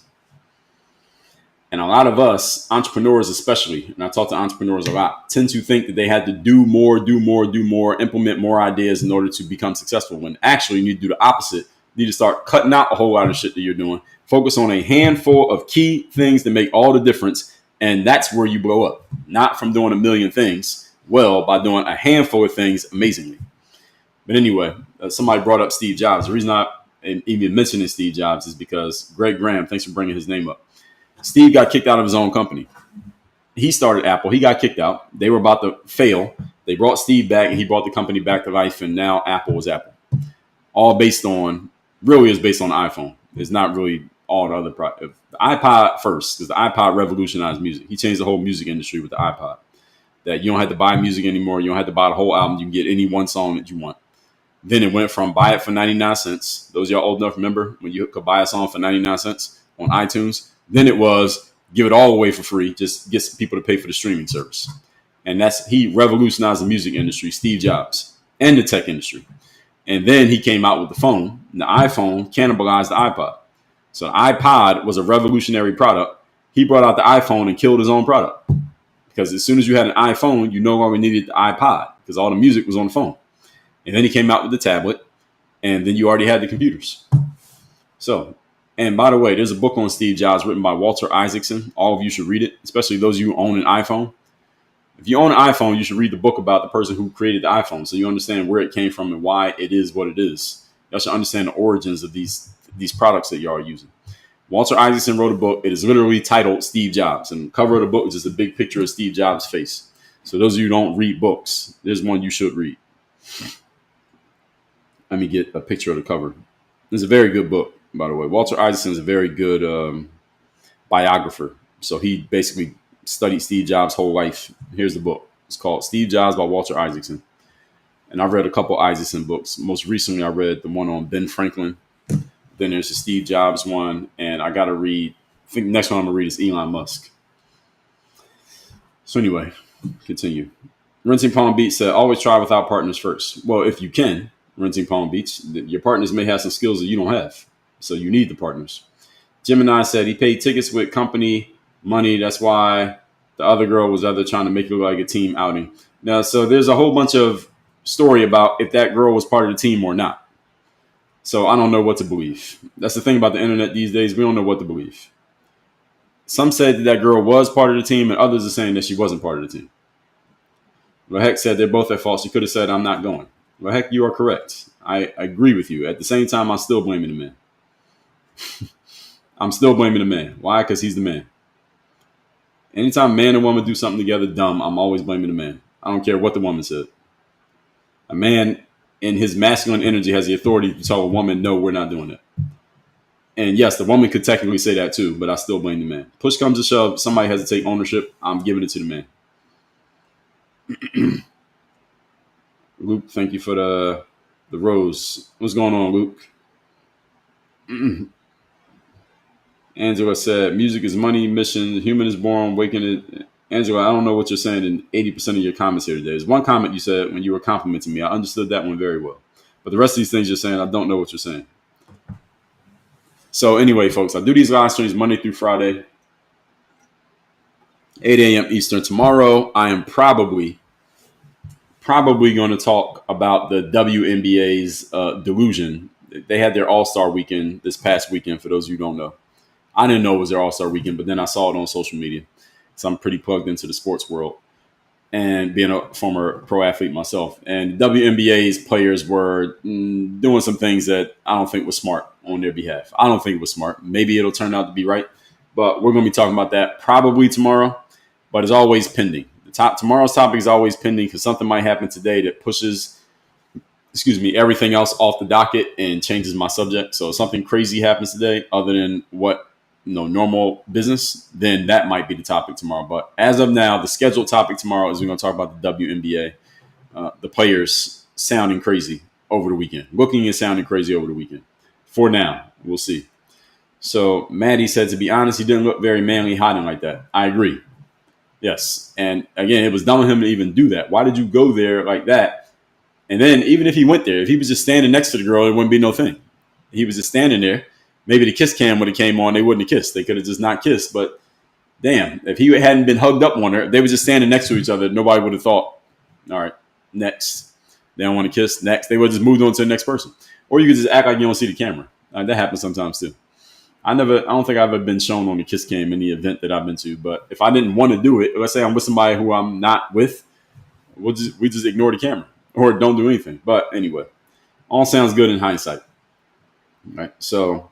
And a lot of us, entrepreneurs especially, and I talk to entrepreneurs a lot, tend to think that they had to do more, implement more ideas in order to become successful, when actually you need to do the opposite. You need to start cutting out a whole lot of shit that you're doing. Focus on a handful of key things that make all the difference. And that's where you blow up. Not from doing 1 million things well, by doing a handful of things amazingly. But anyway, somebody brought up Steve Jobs. The reason I even mentioning Steve Jobs is because Greg Graham, thanks for bringing his name up. Steve got kicked out of his own company. He started Apple. He got kicked out. They were about to fail. They brought Steve back, and he brought the company back to life. And now Apple is Apple. All based on, really is based on the iPhone. It's not really all the other products. The iPod first, because the iPod revolutionized music. He changed the whole music industry with the iPod. That you don't have to buy music anymore. You don't have to buy the whole album. You can get any one song that you want. Then it went from buy it for 99 cents. Those of y'all old enough remember when you could buy a song for 99 cents on iTunes. Then it was give it all away for free. Just get people to pay for the streaming service. And he revolutionized the music industry, Steve Jobs, and the tech industry. And then he came out with the phone. And the iPhone cannibalized the iPod. So the iPod was a revolutionary product. He brought out the iPhone and killed his own product. Because as soon as you had an iPhone, you no longer needed the iPod because all the music was on the phone. And then he came out with the tablet. And then you already had the computers. So, and by the way, there's a book on Steve Jobs written by Walter Isaacson. All of you should read it, especially those of you who own an iPhone. If you own an iPhone, you should read the book about the person who created the iPhone so you understand where it came from and why it is what it is. You should understand the origins of these products that you are using. Walter Isaacson wrote a book. It is literally titled Steve Jobs. And the cover of the book is just a big picture of Steve Jobs' face. So those of you who don't read books, there's one you should read. Let me get a picture of the cover. It's a very good book, by the way. Walter Isaacson is a very good biographer. So he basically studied Steve Jobs' whole life. Here's the book. It's called Steve Jobs by Walter Isaacson. And I've read a couple Isaacson books. Most recently, I read the one on Ben Franklin. Then there's the Steve Jobs one. And I got to read, I think the next one I'm going to read is Elon Musk. So anyway, continue. Renting Palm Beach said, always try without partners first. Well, if you can, Renting Palm Beach, your partners may have some skills that you don't have. So you need the partners. Gemini said he paid tickets with company money. That's why the other girl was either trying to make it look like a team outing. Now, so there's a whole bunch of story about if that girl was part of the team or not. So I don't know what to believe. That's the thing about the internet these days. We don't know what to believe. Some said that girl was part of the team, and others are saying that she wasn't part of the team. Lahek said they're both at fault. She could have said, I'm not going. Lahek, you are correct. I agree with you. At the same time, I'm still blaming the man. I'm still blaming the man. Why? Because he's the man. Anytime man and woman do something together dumb, I'm always blaming the man. I don't care what the woman said. A man in his masculine energy has the authority to tell a woman, no, we're not doing it. And yes, the woman could technically say that too, but I still blame the man. Push comes to shove, somebody has to take ownership. I'm giving it to the man. Luke, thank you for the rose. What's going on, Luke? Angela said, music is money, mission, human is born, waking it. Angela, I don't know what you're saying in 80% of your comments here today. There's one comment you said when you were complimenting me. I understood that one very well. But the rest of these things you're saying, I don't know what you're saying. So anyway, folks, I do these live streams Monday through Friday, 8 a.m. Eastern. Tomorrow, I am probably probably going to talk about the WNBA's delusion. They had their All-Star weekend this past weekend, for those of you who don't know. I didn't know it was their All-Star weekend, but then I saw it on social media. So I'm pretty plugged into the sports world and being a former pro athlete myself. And WNBA's players were doing some things that I don't think was smart on their behalf. I don't think it was smart. Maybe it'll turn out to be right, but we're going to be talking about that probably tomorrow, but it's always pending. Tomorrow's topic is always pending because something might happen today that pushes, everything else off the docket and changes my subject. So if something crazy happens today other than what normal business, then that might be the topic tomorrow. But as of now, the scheduled topic tomorrow is we're going to talk about the WNBA, the players sounding crazy over the weekend, looking and sounding crazy over the weekend. For now, we'll see. So Maddie said, to be honest, he didn't look very manly hiding like that. I agree. Yes. And again, it was dumb of him to even do that. Why did you go there like that? And then even if he went there, if he was just standing next to the girl, it wouldn't be no thing. He was just standing there. Maybe the kiss cam would have came on. They wouldn't have kissed. They could have just not kissed. But damn, if he hadn't been hugged up on her, they were just standing next to each other. Nobody would have thought, all right, next. They don't want to kiss. Next. They would have just moved on to the next person. Or you could just act like you don't see the camera. That happens sometimes too. I don't think I've ever been shown on the kiss cam in the event that I've been to. But if I didn't want to do it, let's say I'm with somebody who I'm not with, we just ignore the camera or don't do anything. But anyway, all sounds good in hindsight. All right. So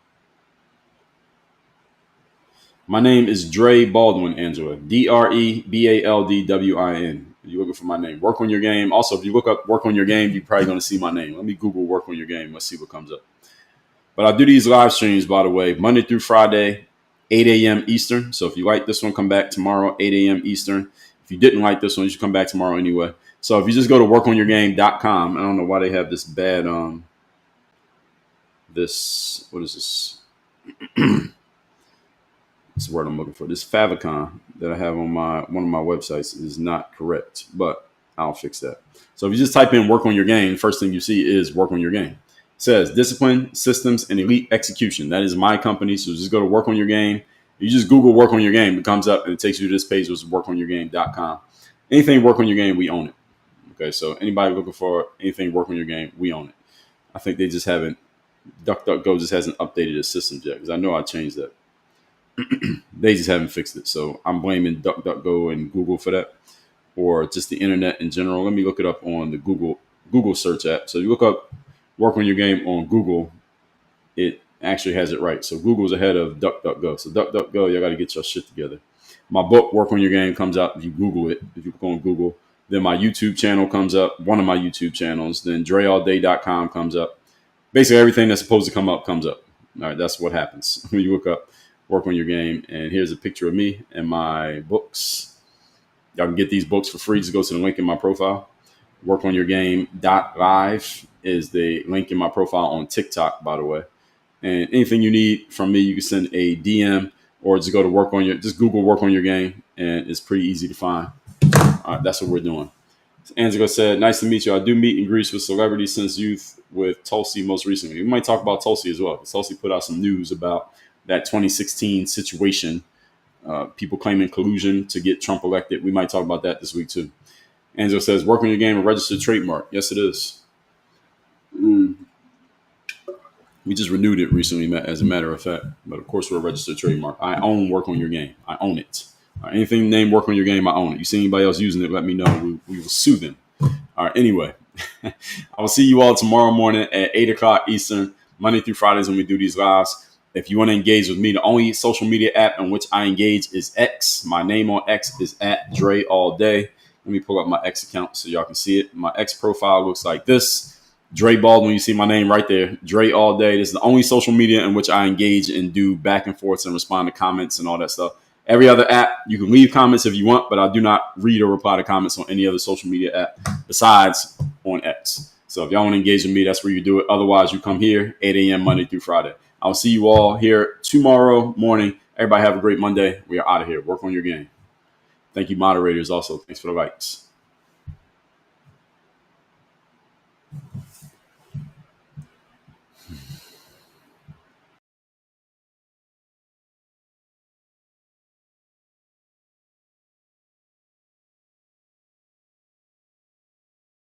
my name is Dre Baldwin, Angela. DREBALDWIN. You're looking for my name. Work on your game. Also, if you look up work on your game, you're probably going to see my name. Let me Google work on your game. Let's see what comes up. But I do these live streams, by the way, Monday through Friday, 8 a.m. Eastern. So if you like this one, come back tomorrow, 8 a.m. Eastern. If you didn't like this one, you should come back tomorrow anyway. So if you just go to workonyourgame.com, I don't know why they have this bad, what is this? That's the word I'm looking for. This favicon that I have on one of my websites is not correct, but I'll fix that. So if you just type in work on your game, first thing you see is work on your game. It says discipline, systems, and elite execution. That is my company. So just go to work on your game. You just Google work on your game. It comes up and it takes you to this page, which is workonyourgame.com. Anything work on your game, we own it. Okay. So anybody looking for anything work on your game, we own it. I think they just haven't, DuckDuckGo just hasn't updated its systems yet because I know I changed that. They just haven't fixed it. So I'm blaming DuckDuckGo and Google for that, or just the internet in general. Let me look it up on the Google search app. So you look up work on your game on Google, it actually has it right. So Google's ahead of DuckDuckGo. So DuckDuckGo, y'all got to get your shit together. My book, Work on Your Game, comes out if you Google it. If you go on Google, then my YouTube channel comes up, one of my YouTube channels. Then DreAllDay.com comes up. Basically, everything that's supposed to come up comes up. All right, that's what happens when you look up Work on Your Game. And here's a picture of me and my books. Y'all can get these books for free. Just go to the link in my profile. Workonyourgame.live is the link in my profile on TikTok, by the way. And anything you need from me, you can send a DM or just go to just Google Work on Your Game, and it's pretty easy to find. All right, that's what we're doing. Angela said, nice to meet you. I do meet and greet with celebrities since youth with Tulsi most recently. We might talk about Tulsi as well. Tulsi put out some news about that 2016 situation, people claiming collusion to get Trump elected. We might talk about that this week too. Angela says, work on your game, a registered trademark. Yes, it is. We just renewed it recently, as a matter of fact. But of course, we're a registered trademark. I own Work on Your Game. I own it. Anything named Work on Your Game, I own it. You see anybody else using it, let me know. We will sue them. All right, anyway. I will see you all tomorrow morning at 8 o'clock Eastern, Monday through Fridays when we do these lives. If you want to engage with me, the only social media app in which I engage is X. My name on X is @DreAllDay. Let me pull up my X account so y'all can see it. My X profile looks like this. Dre Baldwin, you see my name right there. Dre All Day. This is the only social media in which I engage and do back and forths and respond to comments and all that stuff. Every other app, you can leave comments if you want, but I do not read or reply to comments on any other social media app besides on X. So if y'all want to engage with me, that's where you do it. Otherwise, you come here 8 a.m. Monday through Friday. I'll see you all here tomorrow morning. Everybody have a great Monday. We are out of here. Work on your game. Thank you, moderators. Also, thanks for the likes.